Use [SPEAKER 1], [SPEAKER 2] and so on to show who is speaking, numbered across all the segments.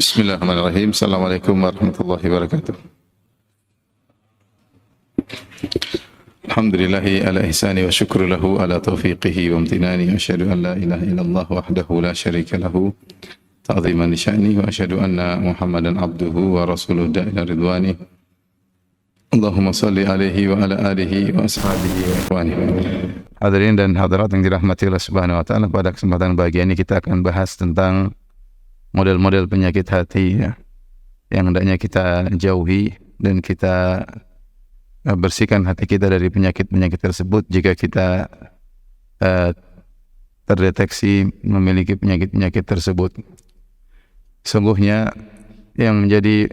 [SPEAKER 1] Bismillahirrahmanirrahim. Assalamualaikum warahmatullahi wabarakatuh. Alhamdulillahi ala ihsani wa syukru lahu ala taufiqihi wa amtinani wa asyhadu an la ilaha illallah wahdahu la syarika lahu ta'ziman li sya'ni wa asyhadu anna Muhammadan abduhu wa rasuluhu da'ila ridwani. Allahumma salli alaihi wa ala alihi wa ashabihi wa ikhwani. Hadirin dan hadirat yang dirahmati Allah Subhanahu wa taala, pada kesempatan pagi ini kita akan bahas tentang model-model penyakit hati ya, yang hendaknya kita jauhi dan kita bersihkan hati kita dari penyakit-penyakit tersebut jika kita terdeteksi memiliki penyakit-penyakit tersebut. Sungguhnya yang menjadi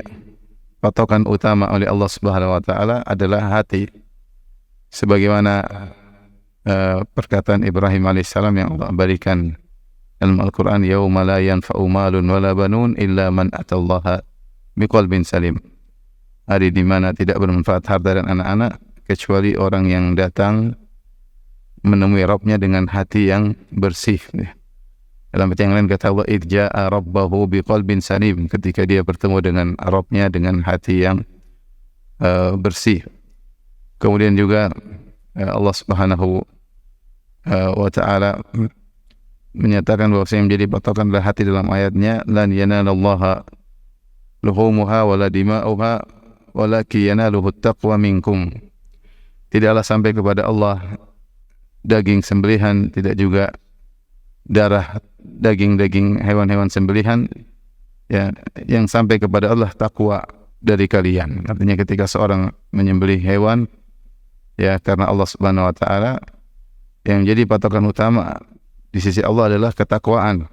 [SPEAKER 1] patokan utama oleh Allah Subhanahu wa taala adalah hati. Sebagaimana perkataan Ibrahim alaihissalam yang Allah berikan dalam Al-Quran, yauma la yanfa'u malun wala banun illa man atallaha biqalbin salim. Hari di mana tidak bermanfaat harta dan anak-anak kecuali orang yang datang menemui Rabbnya dengan hati yang bersih. Dalam ayat yang lain kata Allah, idh ja'a rabbahu biqalbin salim, ketika dia bertemu dengan Rabbnya dengan hati yang bersih. Kemudian juga Allah Subhanahu wa taala menyatakan bahwa yang menjadi patokan adalah hati dalam ayatnya, lan yanalallaha luhumuha wala dima'uha walakin yanaluhu taqwa minkum. Tidaklah sampai kepada Allah daging sembelihan, tidak juga darah daging-daging hewan-hewan sembelihan, ya, yang sampai kepada Allah takwa dari kalian. Artinya ketika seorang menyembelih hewan ya karena Allah Subhanahu wa taala, yang menjadi patokan utama di sisi Allah adalah ketakwaan,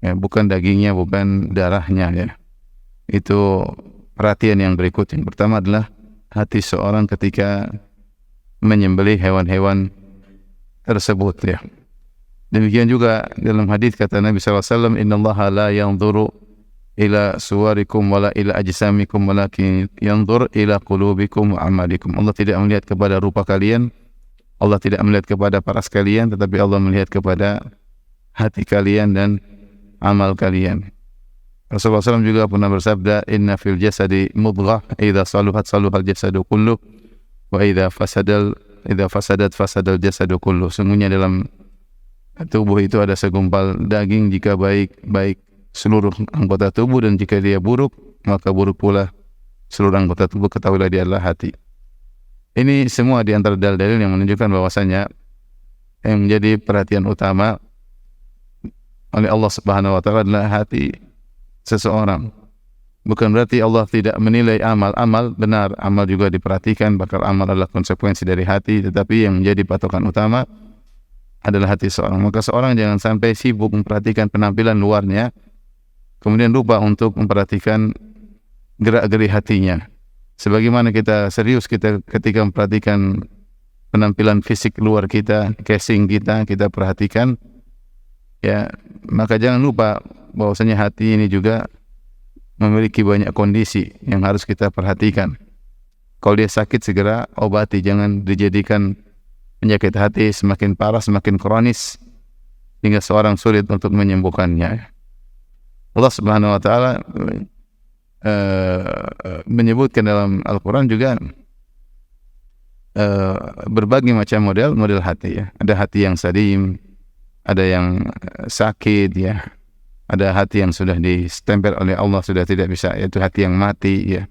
[SPEAKER 1] ya, bukan dagingnya, bukan darahnya, ya. Itu perhatian yang berikut. Yang pertama adalah hati seorang ketika menyembelih hewan-hewan tersebut, ya. Demikian juga dalam hadis kata Nabi SAW, innallaha la yanzuru ila suwarikum wala ila ajsamikum walakin yanzur ila qulubikum wa amalikum. Allah tidak melihat kepada rupa kalian, Allah tidak melihat kepada paras kalian, tetapi Allah melihat kepada hati kalian dan amal kalian. Rasulullah SAW juga pernah bersabda, inna fil jasadi mudghah, idza saluhat saluhal jasadu kulluh, wa idza fasadat fasadal jasadu kulluh. Sungguhnya dalam tubuh itu ada segumpal daging, jika baik, baik seluruh anggota tubuh, dan jika dia buruk, maka buruk pula seluruh anggota tubuh. Ketahuilah dia adalah hati. Ini semua di antara dalil-dalil yang menunjukkan bahwasanya yang menjadi perhatian utama oleh Allah Subhanahu wa taala adalah hati seseorang. Bukan berarti Allah tidak menilai amal. Amal benar, amal juga diperhatikan, bakal amal adalah konsekuensi dari hati, tetapi yang menjadi patokan utama adalah hati seorang. Maka seorang jangan sampai sibuk memperhatikan penampilan luarnya, kemudian lupa untuk memperhatikan gerak-geri hatinya. Sebagaimana kita serius ketika memperhatikan penampilan fisik luar kita, casing kita perhatikan, ya, maka jangan lupa bahwasanya hati ini juga memiliki banyak kondisi yang harus kita perhatikan. Kalau dia sakit, segera obati, jangan dijadikan penyakit hati semakin parah, semakin kronis hingga seorang sulit untuk menyembuhkannya. Allah Subhanahu wa taala menyebutkan dalam Al-Quran juga berbagai macam model hati, ya. Ada hati yang salim, ada yang sakit, ya. Ada hati yang sudah distempel oleh Allah, sudah tidak bisa, yaitu hati yang mati, ya.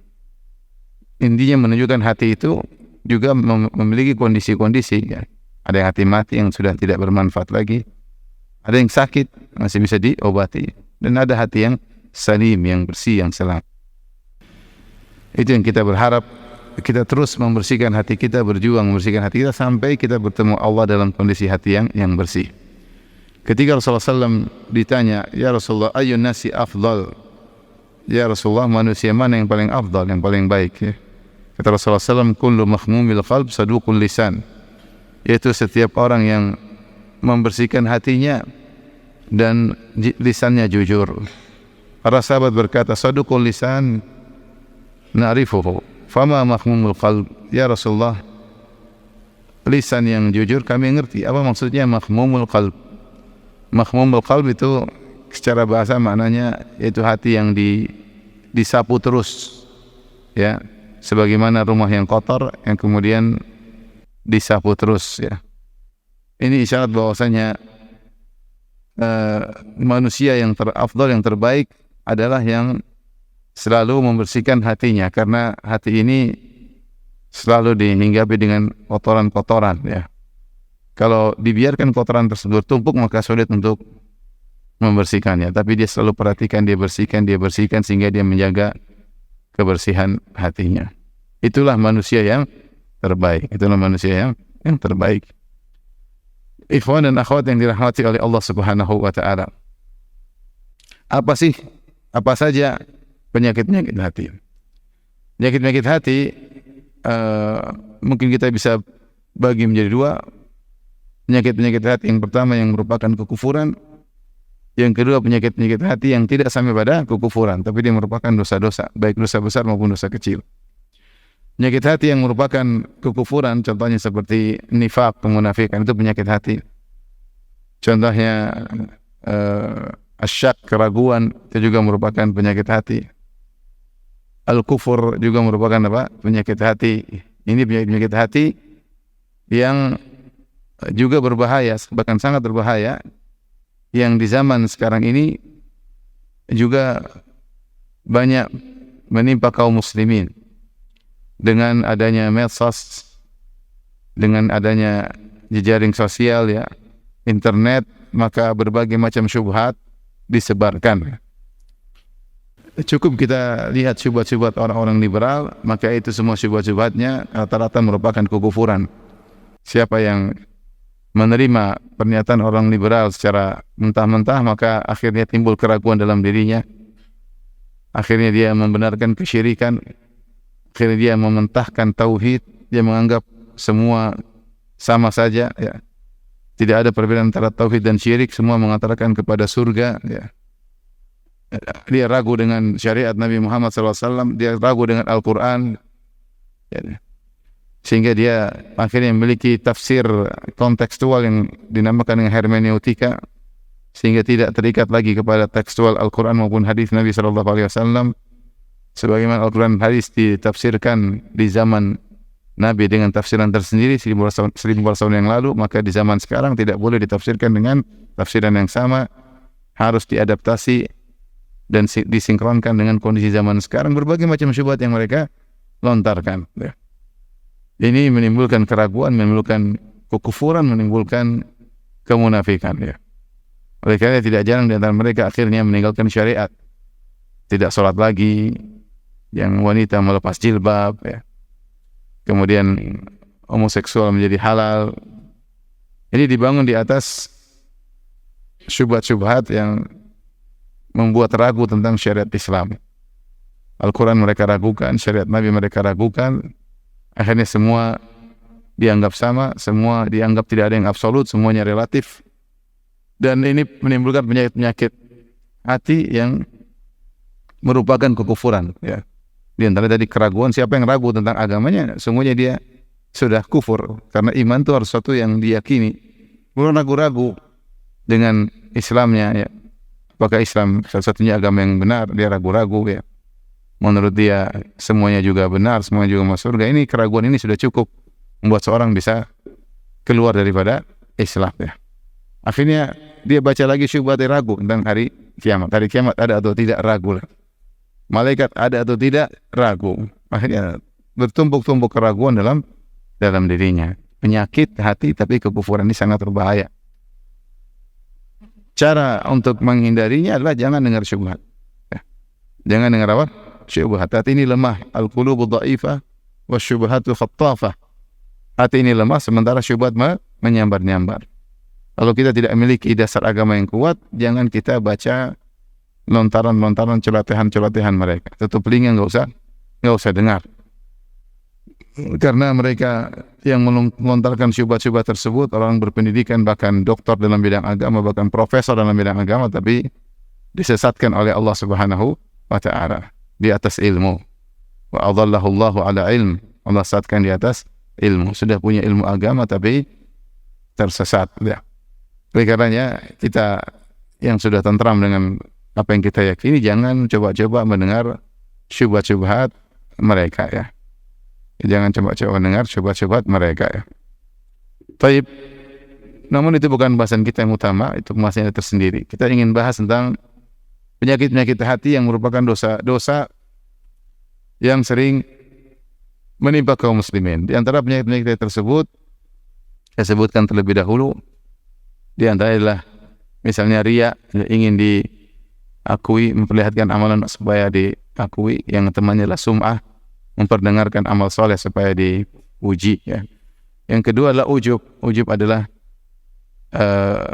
[SPEAKER 1] Intinya menunjukkan hati itu juga memiliki kondisi-kondisi, ya. Ada yang hati mati yang sudah tidak bermanfaat lagi, ada yang sakit masih bisa diobati, dan ada hati yang salim, yang bersih, yang selamat. Itu yang kita berharap, kita terus membersihkan hati kita, berjuang membersihkan hati kita sampai kita bertemu Allah dalam kondisi hati yang bersih. Ketika Rasulullah SAW ditanya, ya Rasulullah, ayyun nasi afdal? Ya Rasulullah, manusia mana yang paling afdal, yang paling baik, ya? Kata Rasulullah SAW, kullu makhmumil qalb saduqul lisan, yaitu setiap orang yang membersihkan hatinya dan lisannya jujur. Para sahabat berkata, saduqul lisan na'rifuhu, fama makhmumul qalb? Ya Rasulullah, lisan yang jujur kami ngerti, apa maksudnya makhmumul qalb? Makhmumul qalb itu secara bahasa maknanya yaitu hati yang disapu terus, ya, sebagaimana rumah yang kotor yang kemudian disapu terus, ya. Ini isyarat bahwasanya manusia yang terafdal, yang terbaik adalah yang selalu membersihkan hatinya, karena hati ini selalu dihinggapi dengan kotoran-kotoran, ya. Kalau dibiarkan kotoran tersebut tumpuk maka sulit untuk membersihkannya, tapi dia selalu perhatikan, dia bersihkan sehingga dia menjaga kebersihan hatinya. Itulah manusia yang terbaik. Itulah manusia yang terbaik. Ikhwan dan akhwat yang dirahmati oleh Allah Subhanahu wa taala. Apa saja penyakit-penyakit hati? Penyakit-penyakit hati mungkin kita bisa bagi menjadi dua. Penyakit-penyakit hati yang pertama yang merupakan kekufuran, yang kedua penyakit-penyakit hati yang tidak sampai pada kekufuran, tapi dia merupakan dosa-dosa, baik dosa besar maupun dosa kecil. Penyakit hati yang merupakan kekufuran, contohnya seperti nifaq, kemunafikan, itu penyakit hati. Contohnya asyak, keraguan, itu juga merupakan penyakit hati. Al-kufur juga merupakan apa? Penyakit hati. Ini penyakit hati yang juga berbahaya, bahkan sangat berbahaya, yang di zaman sekarang ini juga banyak menimpa kaum muslimin. Dengan adanya medsos, dengan adanya jejaring sosial, ya, internet, maka berbagai macam syubhat disebarkan. Cukup kita lihat syubhat-syubhat orang-orang liberal, maka itu semua syubhat-syubhatnya rata-rata merupakan kekufuran. Siapa yang menerima pernyataan orang liberal secara mentah-mentah, maka akhirnya timbul keraguan dalam dirinya. Akhirnya dia membenarkan kesyirikan, akhirnya dia mementahkan tauhid, dia menganggap semua sama saja, ya. Tidak ada perbedaan antara tauhid dan syirik, semua mengantarkan kepada surga, ya. Dia ragu dengan syariat Nabi Muhammad SAW, dia ragu dengan Al-Quran, ya. Sehingga dia akhirnya memiliki tafsir kontekstual yang dinamakan dengan hermeneutika, sehingga tidak terikat lagi kepada tekstual Al-Quran maupun hadis Nabi SAW. Sebagaimana Al-Quran hadis ditafsirkan di zaman Nabi dengan tafsiran tersendiri 1400 tahun yang lalu, maka di zaman sekarang tidak boleh ditafsirkan dengan tafsiran yang sama, harus diadaptasi dan disinkronkan dengan kondisi zaman sekarang. Berbagai macam syubhat yang mereka lontarkan, ya. Ini menimbulkan keraguan, menimbulkan kekufuran, menimbulkan kemunafikan, ya. Oleh karena tidak jarang di antara mereka akhirnya meninggalkan syariat, tidak sholat lagi, yang wanita melepas jilbab, ya. Kemudian homoseksual menjadi halal. Ini dibangun di atas syubhat-syubhat yang membuat ragu tentang syariat Islam. Al-Quran mereka ragukan, syariat Nabi mereka ragukan. Akhirnya semua dianggap sama, semua dianggap tidak ada yang absolut, semuanya relatif. Dan ini menimbulkan penyakit-penyakit hati yang merupakan kekufuran, ya. Di antara tadi keraguan, siapa yang ragu tentang agamanya, semuanya dia sudah kufur. Karena iman itu harus sesuatu yang diyakini. Belum ragu-ragu dengan Islamnya, ya. Apakah Islam satu-satunya agama yang benar, dia ragu-ragu, ya. Menurut dia semuanya juga benar, semuanya juga masuk surga. Ini keraguan ini sudah cukup membuat seorang bisa keluar daripada Islam, ya. Akhirnya dia baca lagi syubhat, ragu tentang hari kiamat. Hari kiamat ada atau tidak, ragu. Malaikat ada atau tidak, ragu. Akhirnya bertumpuk-tumpuk keraguan dalam dirinya. Penyakit hati, tapi kekufuran ini sangat berbahaya. Cara untuk menghindarinya adalah jangan dengar syubhat, ya. Jangan dengar apa? Syubhat. Hati ini lemah. Al-qulubu dha'ifah wa syubhatu khattafah. Hati ini lemah sementara syubhat menyambar-nyambar. Kalau kita tidak memiliki dasar agama yang kuat, jangan kita baca lontaran-lontaran celotehan-celotehan mereka. Tutup telinga, nggak usah dengar. Karena mereka yang melontarkan syubhat-syubhat tersebut orang berpendidikan, bahkan doktor dalam bidang agama, bahkan profesor dalam bidang agama, tapi disesatkan oleh Allah Subhanahu wa ta'ala di atas ilmu. Wa adallahu Allahu ala ilm. Allah sesatkan di atas ilmu. Sudah punya ilmu agama tapi tersesat, ya. Oleh karenanya kita yang sudah tentram dengan apa yang kita yakini, jangan coba-coba mendengar syubhat-syubhat mereka ya. Jangan coba-coba mendengar syubhat-syubhat mereka ya. Baik. Namun itu bukan bahasan kita yang utama, itu pembahasannya tersendiri. Kita ingin bahas tentang penyakit-penyakit hati yang merupakan dosa-dosa yang sering menimpa kaum muslimin. Di antara penyakit-penyakit tersebut, saya sebutkan terlebih dahulu, di antara adalah misalnya riya, ingin diakui, memperlihatkan amalan supaya diakui, yang temannya adalah sum'ah, memperdengarkan amal soleh supaya dipuji ya. Yang kedua adalah ujub. Ujub adalah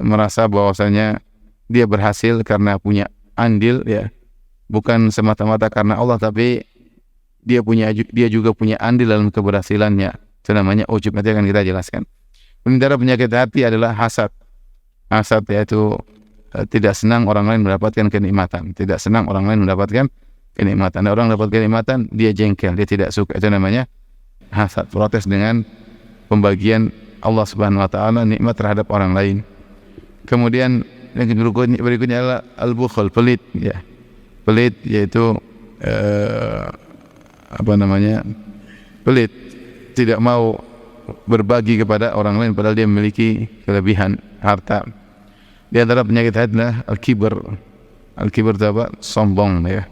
[SPEAKER 1] merasa bahwasanya dia berhasil karena punya andil ya, bukan semata-mata karena Allah, tapi dia juga punya andil dalam keberhasilannya. Itu namanya ujub, nanti akan kita jelaskan. Antara penyakit hati adalah hasad. Hasad yaitu tidak senang orang lain mendapatkan kenikmatan, tidak senang orang lain mendapatkan kenikmatan. Orang dapat kenikmatan, dia jengkel, dia tidak suka. Itu namanya hasad, protes dengan pembagian Allah Subhanahu wa taala nikmat terhadap orang lain. Kemudian yang berikutnya adalah al-bukhl, pelit ya. Pelit yaitu pelit, tidak mau berbagi kepada orang lain padahal dia memiliki kelebihan harta. Di antara penyakit hati adalah al-kibr. Al-kibr itu apa? Sombong ya,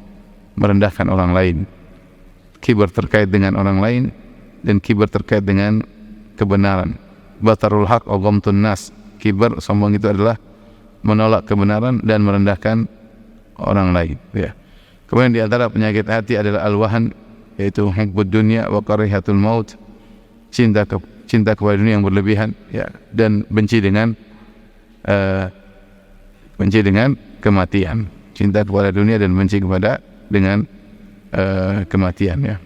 [SPEAKER 1] merendahkan orang lain. Kibr terkait dengan orang lain dan kibr terkait dengan kebenaran. Batarul haq wa ghamtun nas. Kibr, sombong itu adalah menolak kebenaran dan merendahkan orang lain ya. Kemudian di antara penyakit hati adalah al-wahan, yaitu hubbud dunya wa karihatul maut, cinta kepada dunia yang berlebihan ya, dan benci dengan kematian. Cinta kepada dunia dan benci dengan kematian ya.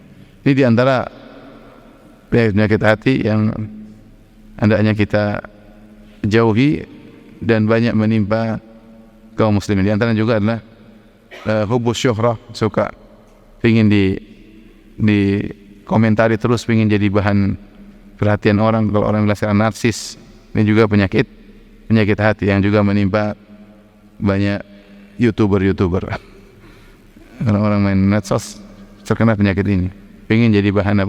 [SPEAKER 1] Ini di antara penyakit hati yang hendaknya kita jauhi dan banyak menimpa kaum muslimin. Di antaranya juga adalah hubus syuhrah, suka ingin di komentari terus, ingin jadi bahan perhatian orang. Kalau orang bilang secara narsis, ini juga penyakit hati yang juga menimpa banyak YouTuber. Orang-orang main medsos terkena penyakit ini, ingin jadi bahan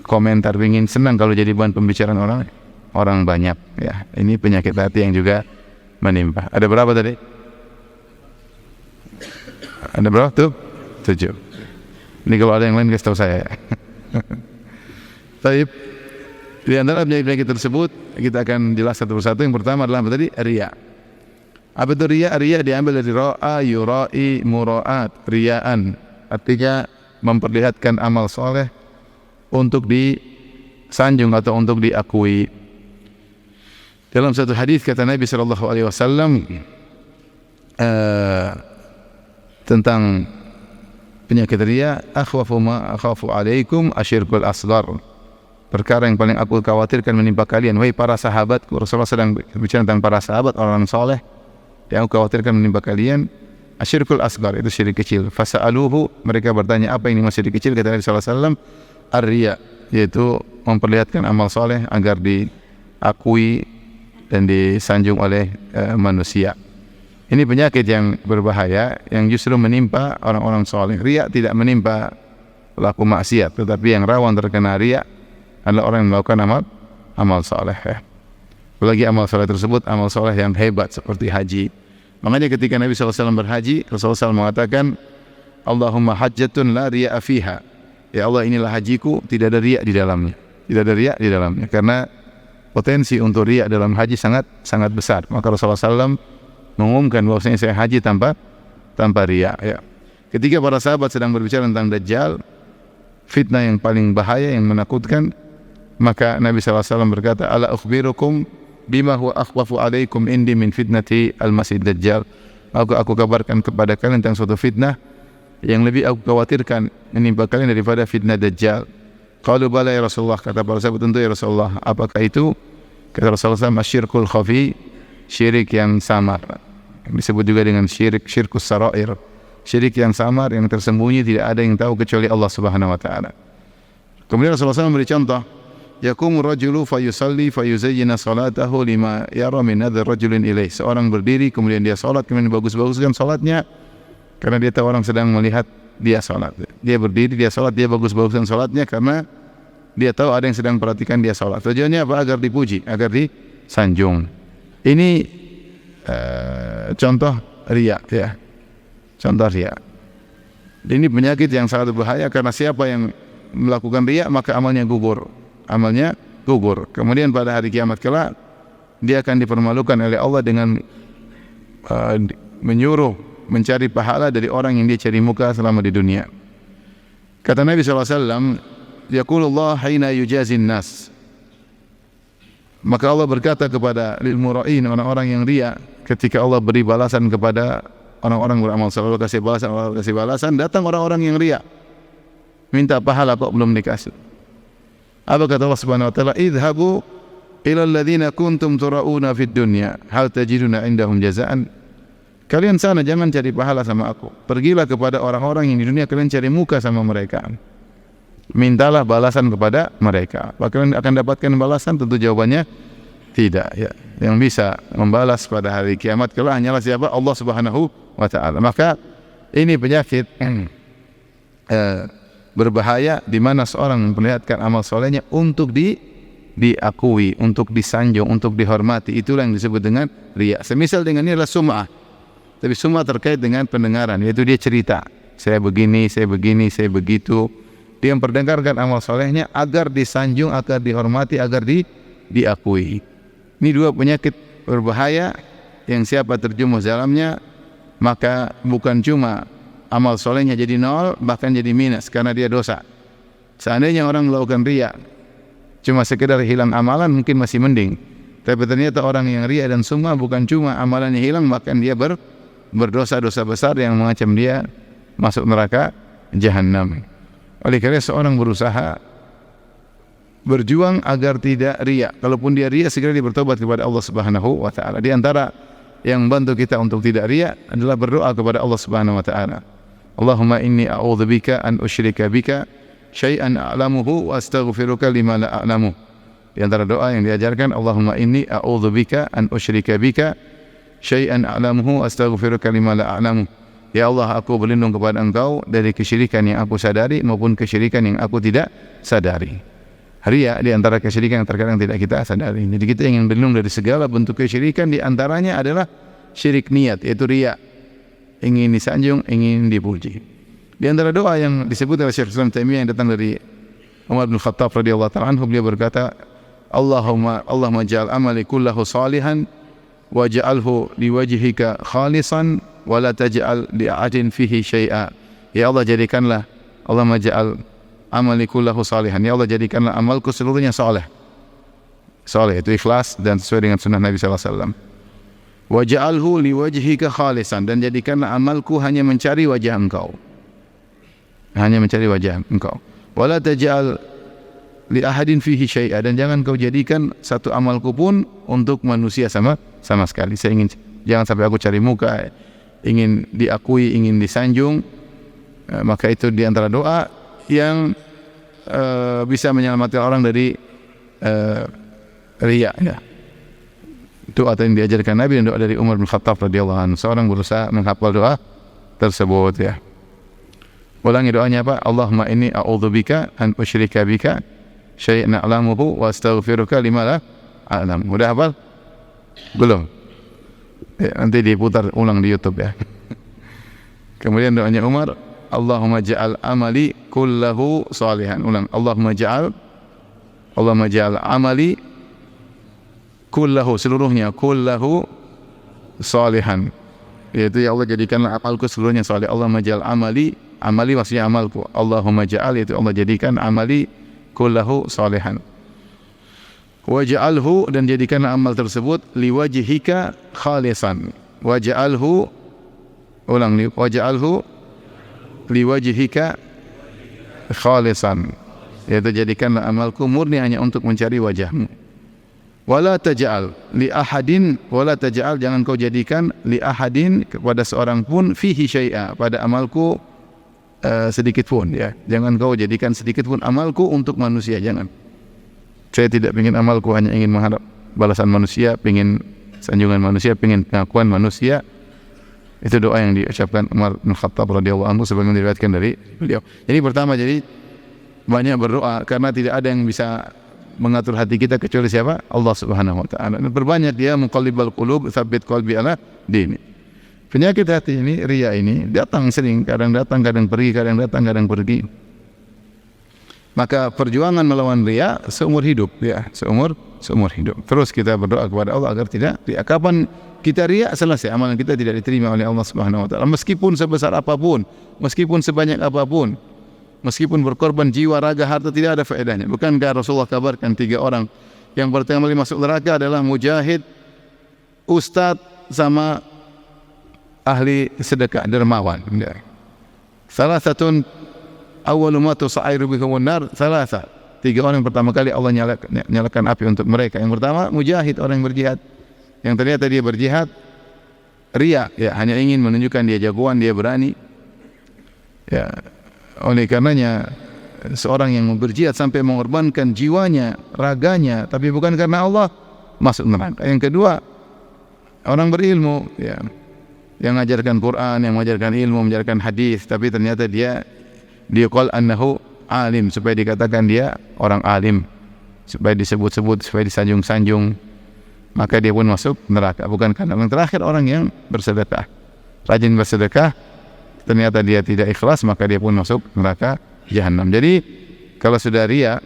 [SPEAKER 1] komentar, ingin senang kalau jadi bahan pembicaraan orang banyak ya. Ini penyakit hati yang juga menimpa. Ada berapa tadi? Ada berapa tuh? 7. Ini kalau ada yang lain kasih tahu saya. Baik. Di antara penyakit tersebut kita akan jelas satu persatu. Yang pertama adalah apa tadi? Riya. Apa itu riya? Riya diambil dari ra'a, yura'i, mura'at, riyaan. Artinya memperlihatkan amal soleh untuk disanjung atau untuk diakui. Dalam satu hadis kata Nabi sallallahu alaihi wasallam tentang penyakit riya, akhwafu ma akhafu alaikum asyirkul asghar. Perkara yang paling aku khawatirkan menimpa kalian, wahai para sahabatku. Rasulullah sedang berbicara tentang para sahabat, orang soleh. Yang aku khawatirkan menimpa kalian asyirkul asghar, itu syirik kecil. Fasa'aluhu, mereka bertanya apa ini syirik kecil? Kata Nabi sallallahu alaihi wasallam, ar-riya, yaitu memperlihatkan amal soleh agar diakui dan disanjung oleh manusia. Ini penyakit yang berbahaya yang justru menimpa orang-orang soleh. Riya tidak menimpa pelaku maksiat, tetapi yang rawan terkena riya adalah orang yang melakukan amal soleh ya. Apalagi amal soleh tersebut amal soleh yang hebat seperti haji. Makanya ketika Nabi SAW berhaji, Rasulullah SAW mengatakan, Allahumma hajjatun la riya'a fiha. Ya Allah, inilah hajiku, tidak ada riya di dalamnya. Tidak ada riya di dalamnya. Karena potensi untuk riya dalam haji sangat besar. Maka Rasulullah SAW mengumumkan bahwasanya saya haji tanpa riya ya. Ketika para sahabat sedang berbicara tentang Dajjal, fitnah yang paling bahaya, yang menakutkan, maka Nabi SAW berkata, ala ukhbirukum bima huwa akhwafu alaikum indi min fitnati al-masih Dajjal. Aku kabarkan kepada kalian tentang suatu fitnah yang lebih aku khawatirkan menimpa kalian daripada fitnah Dajjal. Qalu bala ya Rasulullah, kata para sahabat, tentu ya Rasulullah. Apakah itu? Kata Rasulullah SAW, asyirkul khafi, syirik yang samar, yang disebut juga dengan syirkus sarair, syirik yang samar, yang tersembunyi, tidak ada yang tahu kecuali Allah Subhanahu wa taala. Kemudian Rasulullah SAW memberi contoh, yaqumu rajulu fayusalli fayuzayyina salatahu lima yara min hadzal rajulin ilaih. Seorang berdiri kemudian dia salat, kemudian bagus-baguskan salatnya karena dia tahu orang sedang melihat dia salat. Dia berdiri, dia salat, dia bagus-baguskan salatnya karena dia tahu ada yang sedang perhatikan dia salat. Tujuannya apa? Agar dipuji, agar disanjung. Ini contoh riya, ya. Contoh riya. Ini penyakit yang sangat berbahaya karena siapa yang melakukan riya maka amalnya gugur. Amalnya gugur. Kemudian pada hari kiamat kelak dia akan dipermalukan oleh Allah dengan menyuruh mencari pahala dari orang yang dia cari muka selama di dunia. Kata Nabi SAW, yaqulullah hina yujazin nas. Maka Allah berkata kepada lil mura'in, orang-orang yang riya, ketika Allah beri balasan kepada orang-orang beramal saleh, Allah kasih balasan, datang orang-orang yang riya minta pahala kok belum dikasih. Apa kata Allah Subhanahu wa taala? Idhabu ila alladhina kuntum turauna fid dunya hal tajiduna indahum jazaan. Kalian sana jangan cari pahala sama aku. Pergilah kepada orang-orang yang di dunia kalian cari muka sama mereka. Mintalah balasan kepada mereka. Apakah kalian akan dapatkan balasan? Tentu jawabannya tidak, ya. Yang bisa membalas pada hari kiamat kelak hanyalah siapa? Allah Subhanahu wa taala. Maka ini penyakit berbahaya di mana seorang memperlihatkan amal solehnya untuk diakui, untuk disanjung, untuk dihormati. Itulah yang disebut dengan riya. Semisal dengan ini adalah sum'ah. Tapi sum'ah terkait dengan pendengaran, yaitu dia cerita, saya begini, saya begini, saya begitu. Dia memperdengarkan amal solehnya agar disanjung, agar dihormati, agar diakui. Ini dua penyakit berbahaya yang siapa terjumus dalamnya maka bukan cuma amal solehnya jadi nol, bahkan jadi minus karena dia dosa. Seandainya orang melakukan riya cuma sekedar hilang amalan mungkin masih mending. Tapi ternyata orang yang riya dan sum'ah bukan cuma amalannya hilang, bahkan dia berdosa-dosa besar yang mengancam dia masuk neraka jahanam. Oleh karena seorang berusaha berjuang agar tidak riya. Kalaupun dia riya, segera dia bertobat kepada Allah Subhanahu wa taala. Di antara yang membantu kita untuk tidak riya adalah berdoa kepada Allah Subhanahu wa taala. Allahumma inni a'udzubika an usyrika bika syai'an a'lamuhu wa astaghfiruka lima la a'lamu. Di antara doa yang diajarkan, Allahumma inni a'udzubika an usyrika bika syai'an a'lamuhu wa astaghfiruka lima la a'lamu. Ya Allah, aku berlindung kepada Engkau dari kesyirikan yang aku sadari maupun kesyirikan yang aku tidak sadari. Riya di antara kesyirikan yang terkadang tidak kita sadari. Jadi kita ingin berlindung dari segala bentuk kesyirikan, di antaranya adalah syirik niat, yaitu riya. Ingin disanjung, ingin dipuji. Di antara doa yang disebut oleh Syekh Islam Taimiyah yang datang dari Umar bin Khattab radhiyallahu ta'ala anhu, beliau berkata, Allahumma ja'al amali kullahu salihan waj'alhu liwajhika khalisan wa la taj'al li'adin fihi syai'a. Ya Allah, jadikanlah, Allahumma ja'al amali kullahu salihan, ya Allah jadikanlah amalku seluruhnya saleh. Saleh itu ikhlas dan sesuai dengan sunnah Nabi sallallahu alaihi wasallam. Waj'alhu liwajhika khalisan, dan jadikanlah amalku hanya mencari wajah Engkau. Hanya mencari wajah Engkau. Wala taj'al li ahadin fihi syai'a, dan jangan kau jadikan satu amalku pun untuk manusia sama sekali. Saya ingin jangan sampai aku cari muka, ingin diakui, ingin disanjung. Maka itu di antara doa yang bisa menyelamatkan orang dari riya, ya. Doa yang diajarkan Nabi dan doa dari Umar bin Khattab radhiyallahu anhu. Seorang berusaha menghafal doa tersebut, ya. Ulangi doanya apa? Allahumma inni a'udzubika an usyrika bika syai'an a'lamuhu wa astaghfiruka lima la a'lam. Udah hafal? Belum? Ya, nanti diputar ulang di YouTube, ya. Kemudian doanya Umar, Allahumma ja'al amali kullahu salihan. Ulang. Allahumma ja'al amali kullahu, seluruhnya, kullahu salihan. Yaitu ya Allah jadikanlah amalku seluruhnya salih. Allahumma ja'al amali maksudnya amalku. Allahumma ja'al, yaitu Allah jadikan amali kullahu salihan. Waj'alhu, dan jadikanlah amal tersebut liwajhika khalisan. Waj'alhu, ulang, waj'alhu liwajhika khalisan, yaitu jadikanlah amalku murni hanya untuk mencari wajahmu. Wala taj'al li ahadin, wala taj'al, jangan kau jadikan li ahadin, kepada seorang pun, fihi syai'a, pada amalku sedikit pun, ya. Jangan kau jadikan sedikit pun amalku untuk manusia, jangan. Saya tidak ingin amalku hanya ingin mengharap balasan manusia, ingin sanjungan manusia, ingin pengakuan manusia. Itu doa yang diucapkan Umar bin Khattab radhiyallahu anhu sebagaimana diriwayatkan dari beliau. Jadi pertama, jadi banyak berdoa karena tidak ada yang bisa mengatur hati kita kecuali siapa? Allah Subhanahu wa taala. Dan berbanyak dia muqallibal qulub, tsabbit qalbi ala dini. Penyakit hati ini, riya ini datang sering, kadang datang, kadang pergi, kadang datang, kadang pergi. Maka perjuangan melawan riya seumur hidup, ya, seumur hidup. Terus kita berdoa kepada Allah agar tidak riya. Kapan kita riya, selesai amalan kita tidak diterima oleh Allah Subhanahu wa taala. Meskipun sebesar apapun, meskipun sebanyak apapun, meskipun berkorban jiwa, raga, harta, tidak ada faedahnya. Bukankah Rasulullah kabarkan 3 orang yang pertama kali masuk neraka adalah mujahid, ustadz, sama ahli sedekah, dermawan. Salah satu awwalu ma tusairu bihumun nar salasa. 3 orang yang pertama kali Allah nyalakan api untuk mereka. Yang pertama mujahid, orang yang berjihad, yang ternyata dia berjihad riya, ya, hanya ingin menunjukkan dia jagoan, dia berani, ya. Oleh karenanya seorang yang berjihad sampai mengorbankan jiwanya, raganya, tapi bukan karena Allah, masuk neraka. Yang kedua, orang berilmu, ya, yang mengajarkan Quran, yang mengajarkan ilmu, mengajarkan hadis, tapi ternyata dia qol annahu alim, supaya dikatakan dia orang alim, supaya disebut-sebut, supaya disanjung-sanjung, maka dia pun masuk neraka. Bukan karena yang terakhir, orang yang bersedekah, rajin bersedekah, ternyata dia tidak ikhlas, maka dia pun masuk neraka jahanam. Jadi kalau sudah riya,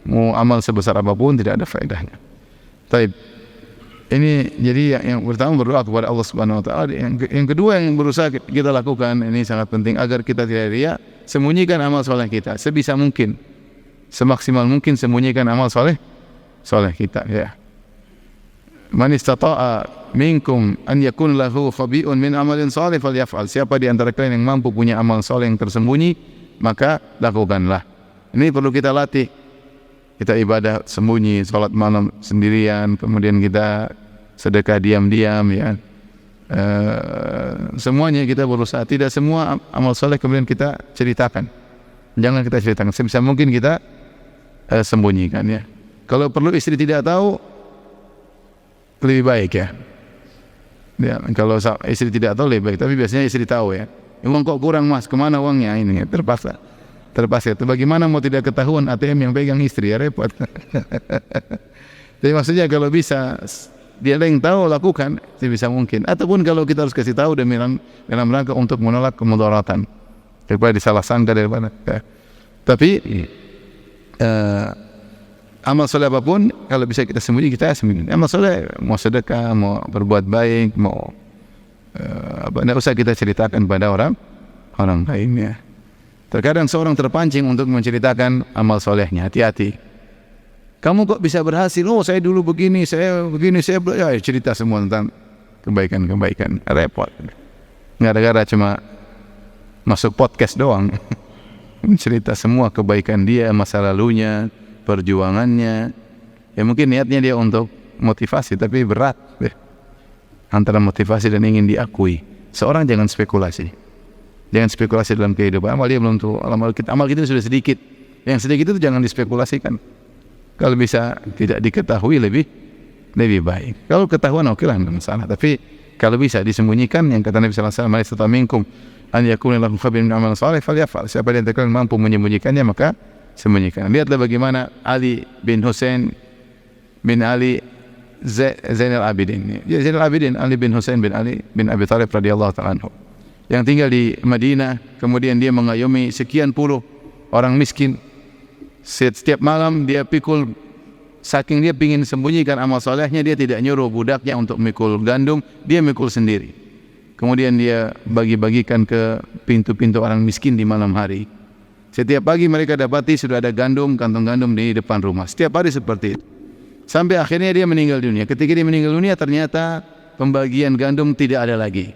[SPEAKER 1] mau amal sebesar apapun tidak ada faedahnya. Taib. Ini jadi yang pertama berdoa kepada Allah Subhanahu wa taala. Yang kedua yang berusaha kita lakukan, ini sangat penting agar kita tidak riya, sembunyikan amal soleh kita sebisa mungkin, semaksimal mungkin sembunyikan amal soleh kita, ya. Man istata'a minkum an yakun lahu khabi'un min amalin salih falyaf'al. Siapa di antara kalian yang mampu punya amal soleh yang tersembunyi, maka lakukanlah. Ini perlu kita latih. Kita ibadah sembunyi, salat malam sendirian, kemudian kita sedekah diam-diam, ya. Semuanya kita berusaha. Tidak semua amal soleh kemudian kita ceritakan. Jangan kita ceritakan. Sebisa mungkin kita sembunyikan, ya. Kalau perlu istri tidak tahu, lebih baik, ya. Ya, kalau istri tidak tahu lebih baik. Tapi biasanya istri tahu, ya. Uang kok kurang, Mas, kemana uangnya? Ini, ya. Terpaksa itu. Bagaimana mau tidak ketahuan ATM yang pegang istri, ya, repot. Jadi maksudnya kalau bisa dia yang tahu, lakukan sebisa mungkin. Ataupun kalau kita harus kasih tahu dalam rangka untuk menolak kemudaratan, daripada disalah sangka, daripada, ya. Tapi amal soleh apapun kalau bisa kita sembunyi, kita sembunyi. Amal soleh, mau sedekah, mau berbuat baik, mau tidak usah kita ceritakan pada orang lainnya. Terkadang seorang terpancing untuk menceritakan amal solehnya. Hati-hati. Kamu kok bisa berhasil? Oh, saya dulu begini, saya ya, cerita semua tentang kebaikan-kebaikan. Repot. Gara-gara cuma masuk podcast doang. Cerita semua kebaikan dia, masa lalunya, perjuangannya. Ya mungkin niatnya dia untuk motivasi, tapi berat, antara motivasi dan ingin diakui. Seorang jangan spekulasi. Jangan spekulasi dalam kehidupan. Amal dia belum tuh. Amal kita sudah sedikit. Yang sedikit itu jangan dispekulasikan. Kalau bisa tidak diketahui lebih baik. Kalau ketahuan oke lah, tidak masalah. Tapi kalau bisa disembunyikan, yang kata Nabi sallallahu alaihi wasallam, "Man istata'a minkum an yakuna lahu khabirun min amal salih falyaf'al." Siapa yang mampu menyembunyikannya, maka sembunyikan. Lihatlah bagaimana Ali bin Husain bin Ali Zainal Abidin. Ya, Zainal Abidin Ali bin Husain bin Ali bin Abi Thalib radhiyallahu ta'ala anhu, yang tinggal di Madinah, kemudian dia mengayomi sekian puluh orang miskin. Setiap malam dia pikul, saking dia ingin sembunyikan amal solehnya, dia tidak nyuruh budaknya untuk mikul gandum, dia mikul sendiri. Kemudian dia bagi-bagikan ke pintu-pintu orang miskin di malam hari. Setiap pagi mereka dapati sudah ada gandum, kantong gandum di depan rumah. Setiap hari seperti itu. Sampai akhirnya dia meninggal dunia. Ketika dia meninggal dunia, ternyata pembagian gandum tidak ada lagi.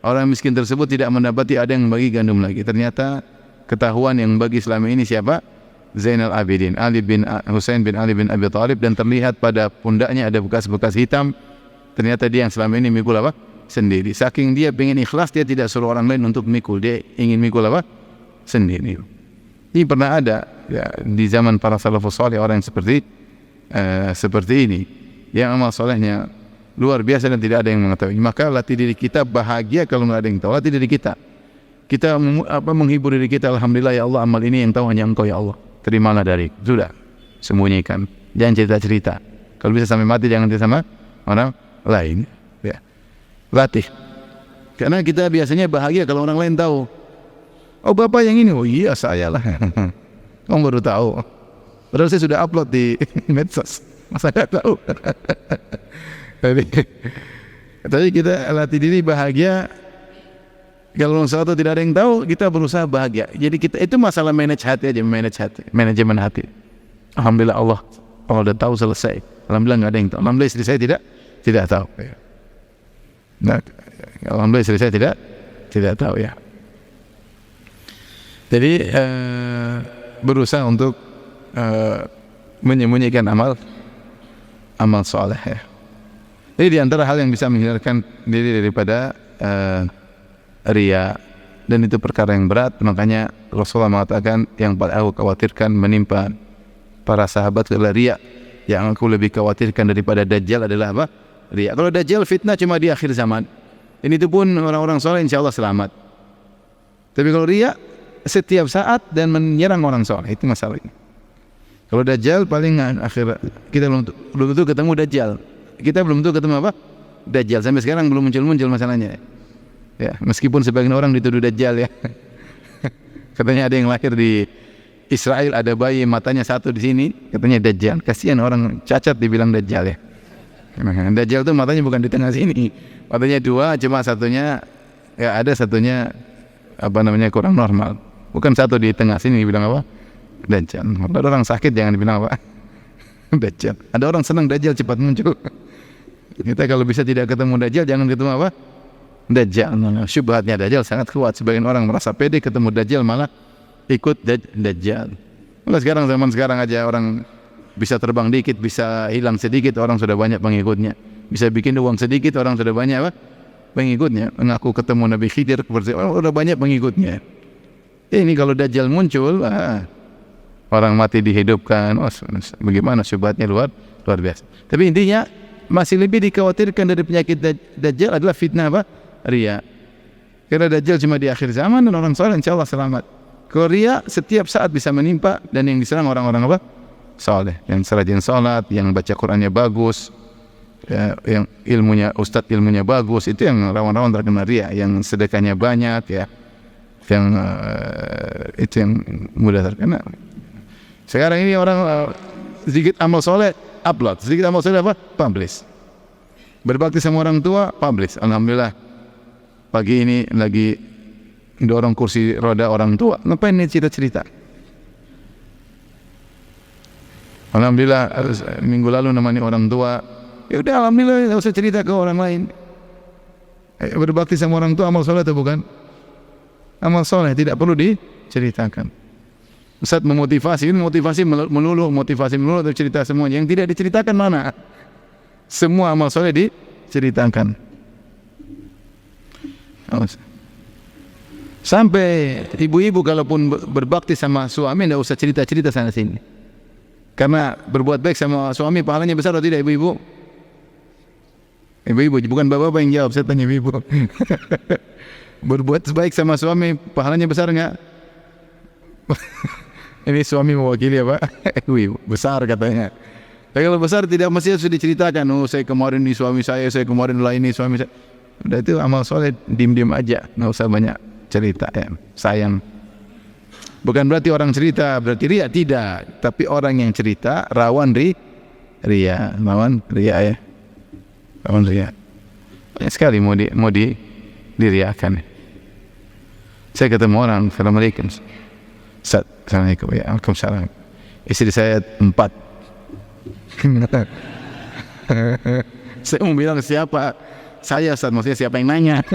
[SPEAKER 1] Orang miskin tersebut tidak mendapati ada yang bagi gandum lagi. Ternyata ketahuan yang bagi selama ini siapa? Zainal Abidin, Ali bin Husain bin Ali bin Abi Thalib, dan terlihat pada pundaknya ada bekas-bekas hitam. Ternyata dia yang selama ini mikul apa? Sendiri. Saking dia ingin ikhlas, dia tidak suruh orang lain untuk mikul. Dia ingin mikul apa? Sendiri. Ini pernah ada, ya, di zaman para salafus salih orang yang seperti seperti ini, yang amal solehnya luar biasa dan tidak ada yang mengetahui, maka latih diri kita bahagia kalau nggak ada yang tahu. Latih diri kita, kita menghibur diri kita, alhamdulillah ya Allah, amal ini yang tahu hanya Engkau ya Allah, terimalah dari, sudah, sembunyikan, jangan cerita-cerita. Kalau bisa sampai mati jangan cerita sama orang lain, ya. Latih, karena kita biasanya bahagia kalau orang lain tahu. Oh bapak yang ini, oh iya saya lah. Kamu baru tahu, padahal saya sudah upload di medsos, masa nggak tahu. Tapi kita latih diri bahagia. Kalau sesuatu tidak ada yang tahu, kita berusaha bahagia. Jadi kita itu masalah manage hati aja, manajemen hati. Alhamdulillah Allah udah tahu, selesai. Alhamdulillah nggak ada yang tahu. Alhamdulillah istri saya tidak tahu. Nah, alhamdulillah istri saya tidak tahu ya. Jadi berusaha untuk menyembunyikan amal soleh ya. Jadi di antara hal yang bisa menghindarkan diri daripada riya, dan itu perkara yang berat. Makanya Rasulullah mengatakan, yang paling aku khawatirkan menimpa para sahabat adalah riya. Yang aku lebih khawatirkan daripada dajjal adalah apa? Riya. Kalau dajjal fitnah cuma di akhir zaman, ini itu pun orang-orang soleh insya Allah selamat. Tapi kalau riya setiap saat dan menyerang orang soleh, itu masalahnya. Kalau dajjal paling akhir, kita belum tentu ketemu dajjal. Kita belum tentu ketemu apa? Dajjal. Sampai sekarang belum muncul masalahnya. Ya, meskipun sebagian orang dituduh dajjal ya. Katanya ada yang lahir di Israel, ada bayi matanya satu di sini, katanya dajjal. Kasihan orang cacat dibilang dajjal ya. Dajjal itu matanya bukan di tengah sini. Matanya dua, cuma satunya ya ada satunya kurang normal. Bukan satu di tengah sini dibilang apa? Dajjal. Ada orang sakit jangan dibilang apa? Dajjal. Ada orang senang dajjal cepat muncul. Kita kalau bisa tidak ketemu dajjal, jangan ketemu apa? Dajjal. Syubhatnya dajjal sangat kuat. Sebagian orang merasa pede ketemu dajjal, malah ikut dajjal. Sekarang zaman sekarang aja orang bisa terbang dikit, bisa hilang sedikit, orang sudah banyak pengikutnya. Bisa bikin uang sedikit, orang sudah banyak apa? Pengikutnya. Mengaku ketemu Nabi Khidir, sudah banyak pengikutnya. Ini kalau dajjal muncul, orang mati dihidupkan. Bagaimana syubhatnya luar biasa. Tapi intinya masih lebih dikhawatirkan dari penyakit dajjal adalah fitnah apa? Riya. Karena dajjal cuma di akhir zaman dan orang soleh insyaallah selamat. Kalau riya setiap saat bisa menimpa, dan yang diserang orang-orang apa? Soleh, yang rajin salat, yang baca Qur'annya bagus, ya, yang ustadz ilmunya bagus, itu yang rawan-rawan terkena riya. Yang sedekahnya banyak ya, yang itu yang mudah terkena. Sekarang ini orang sedikit amal soleh upload, sedikit amal soleh apa? Publish. Berbakti sama orang tua, publish. Alhamdulillah pagi ini lagi dorong kursi roda orang tua. Ngapain nih cerita-cerita? Alhamdulillah minggu lalu nemani orang tua. Ya udah alhamdulillah, enggak usah cerita ke orang lain. Berbakti sama orang tua amal soleh atau bukan? Amal soleh, tidak perlu diceritakan. Ustaz memotivasi melulu atau cerita semuanya. Yang tidak diceritakan mana? Semua amal soleh diceritakan. Sampai ibu-ibu kalaupun berbakti sama suami tidak usah cerita-cerita sana sini. Karena berbuat baik sama suami pahalanya besar atau tidak ibu-ibu? Ibu-ibu, bukan bapak-bapak yang jawab, saya tanya ibu-ibu. Berbuat baik sama suami pahalanya besar enggak? Ini suami mewakili apa? Ibu, besar katanya. Tapi kalau besar tidak mesti harus diceritakan. Oh saya kemarin ini suami saya kemarin lah ini suami saya. Udah itu amal soleh, diem-diem aja, nggak usah banyak cerita ya. Sayang. Bukan berarti orang cerita berarti riya, tidak. Tapi orang yang cerita rawan riya, ya. Rawan riya. Banyak sekali mau diriakan. Saya ketemu orang, assalamualaikum. Assalamualaikum, ya, waalaikumsalam. Istri saya 4. Saya mau bilang siapa? Saya, Ustaz, maksudnya siapa yang nanya?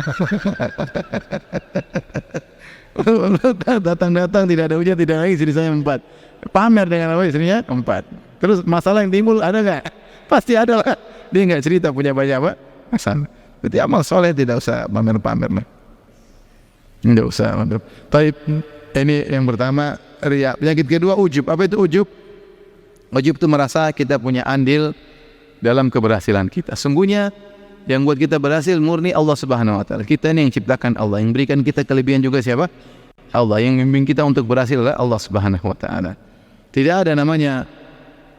[SPEAKER 1] Datang tidak ada hujan, tidak lagi, istri saya 4. Pamer dengan apa istrinya? 4. Terus masalah yang timbul ada nggak? Pasti ada lah. Dia nggak cerita punya banyak apa? Masalah. Berarti amal soleh tidak usah pamer-pamer lah. Tidak usah pamer. Tapi ini yang pertama riya. Penyakit kedua ujub. Apa itu ujub? Ujub itu merasa kita punya andil dalam keberhasilan kita. Sungguhnya yang buat kita berhasil murni Allah Subhanahu wa taala. Kita ini yang ciptakan Allah, yang berikan kita kelebihan juga siapa? Allah. Yang membimbing kita untuk berhasil adalah Allah Subhanahu wa taala. Tidak ada namanya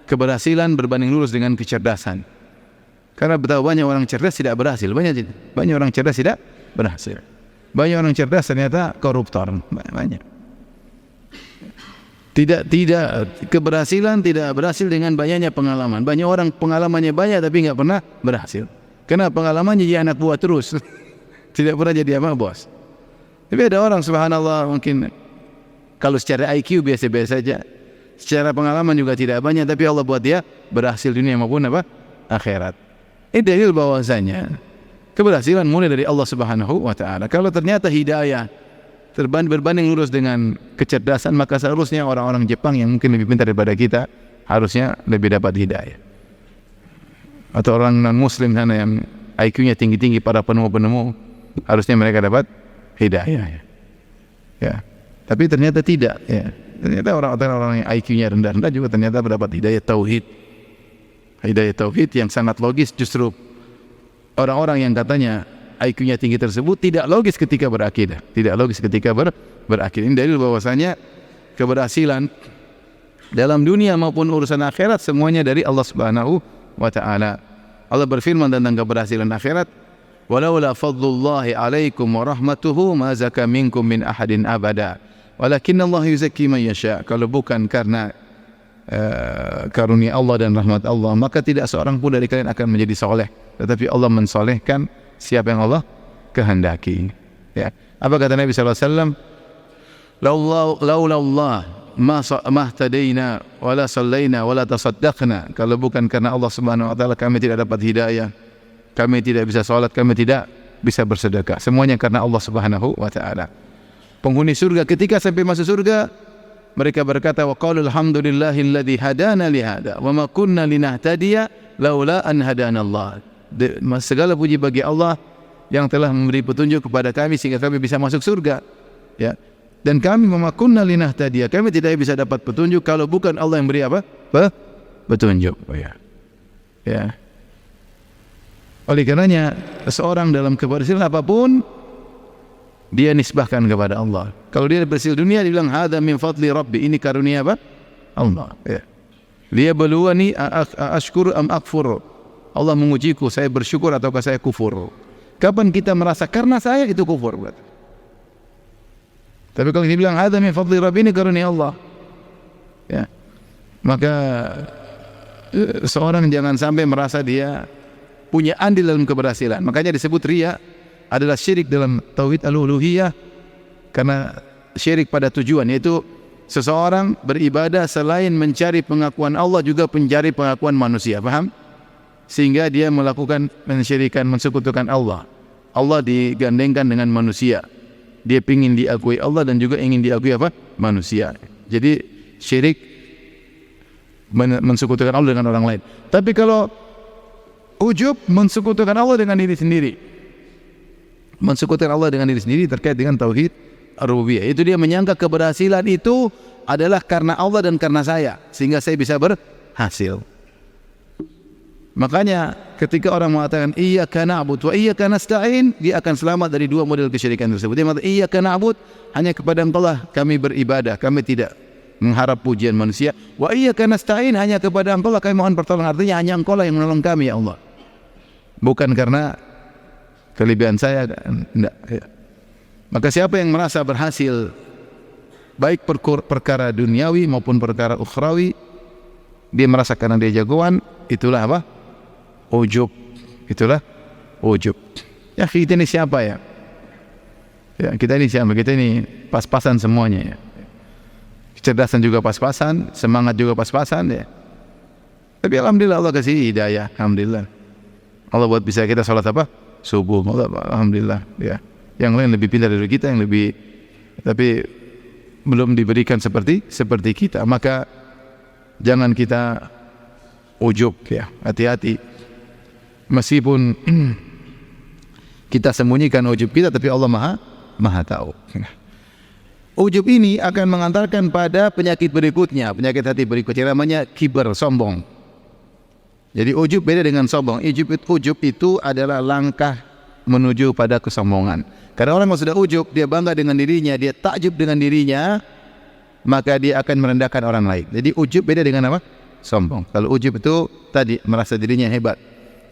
[SPEAKER 1] keberhasilan berbanding lurus dengan kecerdasan. Karena betapa banyak orang cerdas tidak berhasil, banyak orang cerdas tidak berhasil. Banyak orang cerdas ternyata koruptor, banyak. Tidak keberhasilan tidak berhasil dengan banyaknya pengalaman. Banyak orang pengalamannya banyak tapi enggak pernah berhasil. Karena pengalamannya jadi anak buah terus. Tidak pernah jadi apa bos. Tapi ada orang subhanallah mungkin kalau secara IQ biasa-biasa saja. Secara pengalaman juga tidak banyak tapi Allah buat dia berhasil dunia maupun apa? Akhirat. Ini dalil bahwasanya keberhasilan mulai dari Allah Subhanahu wa taala. Kalau ternyata hidayah berbanding lurus dengan kecerdasan, maka seharusnya orang-orang Jepang yang mungkin lebih pintar daripada kita harusnya lebih dapat hidayah. Atau orang non-muslim sana yang IQ-nya tinggi-tinggi, para penemu-penemu, harusnya mereka dapat hidayah. Ya. Tapi ternyata tidak. Ya. Ternyata orang-orang yang IQ-nya rendah-rendah juga ternyata mendapat hidayah tauhid. Hidayah tauhid yang sangat logis. Justru orang-orang yang katanya IQ-nya tinggi tersebut tidak logis ketika berakidah. Tidak logis ketika berakidah. Ini dalil bahwasanya keberhasilan dalam dunia maupun urusan akhirat semuanya dari Allah Subhanahu wa taala. Allah berfirman tentang keberhasilan akhirat, "Walaula fadlullahi 'alaikum wa rahmatuhu ma zaka minkum min ahadin abada, walakinnallaha yuzakki man yasha." Kalau bukan karena karunia Allah dan rahmat Allah, maka tidak seorang pun dari kalian akan menjadi soleh. Tetapi Allah mensolehkan siapa yang Allah kehendaki. Ya. Apa kata Nabi SAW? Laula Allah ma tadaina wala sallaina wala tasaddaqna. Kalau bukan karena Allah Subhanahu wa taala kami tidak dapat hidayah, kami tidak bisa salat, kami tidak bisa bersedekah. Semuanya karena Allah Subhanahu wa taala. Penghuni surga ketika sampai masuk surga mereka berkata wa qalu alhamdulillahilladzi hadana li hada wa ma kunna linahtadiya laula an hadanallah. Segala puji bagi Allah yang telah memberi petunjuk kepada kami sehingga kami bisa masuk surga. Ya. Dan kami memakunna linahtadiya, kami tidak bisa dapat petunjuk kalau bukan Allah yang beri apa? Petunjuk. Oh ya. Ya. Oleh karenanya seorang dalam keberhasilan apapun dia nisbahkan kepada Allah. Kalau dia berhasil dunia dia bilang hadza min fadli rabbi, ini karunia apa? Allah. Ya. Dia beluani ashkur am akfur. Allah mengujiku, saya bersyukur ataukah saya kufur. Kapan kita merasa karena saya itu kufur? Tapi kalau dia bilang hadza min fadli rabbi, ini karunia Allah. Ya. Maka seorang jangan sampai merasa dia punya andil dalam keberhasilan. Makanya disebut riya adalah syirik dalam tauhid al-uluhiyah, karena syirik pada tujuan, yaitu seseorang beribadah selain mencari pengakuan Allah juga mencari pengakuan manusia, paham? Sehingga dia melakukan mensyirikan, mensekutukan Allah. Allah digandengkan dengan manusia. Dia ingin diakui Allah dan juga ingin diakui apa? Manusia. Jadi syirik mensekutukan Allah dengan orang lain. Tapi kalau ujub mensekutukan Allah dengan diri sendiri. Mensekutukan Allah dengan diri sendiri terkait dengan tauhid ar-rububiyah. Itu dia menyangka keberhasilan itu adalah karena Allah dan karena saya, sehingga saya bisa berhasil. Makanya ketika orang mengatakan iyyaka na'budu wa iyyaka nasta'in, dia akan selamat dari dua model kesyirikan tersebut. Dia mengatakan iyyaka na'budu, hanya kepada Engkau lah kami beribadah, kami tidak mengharap pujian manusia. Wa iyyaka nasta'in, hanya kepada Engkau lah kami mohon pertolongan. Artinya hanya Engkau lah yang menolong kami ya Allah. Bukan karena kelebihan saya, enggak. Ya. Maka siapa yang merasa berhasil baik perkara duniawi maupun perkara ukhrawi, dia merasa karena dia jagoan, itulah apa? Ujub. Itulah ujub. Ya kita ini siapa ya? Ya kita ini siapa? Kita ini pas-pasan semuanya ya. Kecerdasan juga pas-pasan, semangat juga pas-pasan ya. Tapi alhamdulillah Allah kasih hidayah, alhamdulillah. Allah buat bisa kita salat apa? Subuh, alhamdulillah ya. Yang lain lebih pintar dari kita, yang lebih, tapi belum diberikan seperti kita. Maka jangan kita ujub ya, hati-hati. Meskipun kita sembunyikan ujub kita, tapi Allah maha tahu. Ujub ini akan mengantarkan pada penyakit berikutnya, penyakit hati berikutnya, namanya kibar, sombong. Jadi ujub beda dengan sombong. Ujub itu adalah langkah menuju pada kesombongan. Karena orang yang sudah ujub, dia bangga dengan dirinya, dia takjub dengan dirinya, maka dia akan merendahkan orang lain. Jadi ujub beda dengan apa? Sombong. Kalau ujub itu tadi merasa dirinya hebat.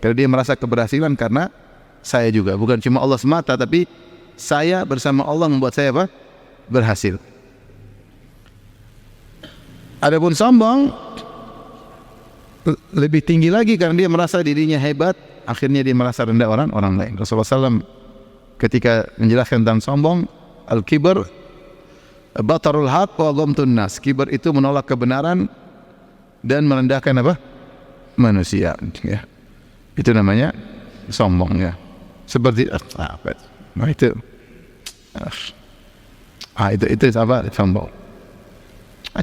[SPEAKER 1] Kalau dia merasa keberhasilan karena saya juga, bukan cuma Allah semata, tapi saya bersama Allah membuat saya apa? Berhasil. Adapun sombong lebih tinggi lagi karena dia merasa dirinya hebat, akhirnya dia merasa rendah orang lain. Rasulullah SAW ketika menjelaskan tentang sombong, al-kibar batarul haq wa ghamtun nas. Kibar itu menolak kebenaran dan merendahkan apa? Manusia. Ya. Itu namanya sombong, ya. Seperti itu apa? Sombong.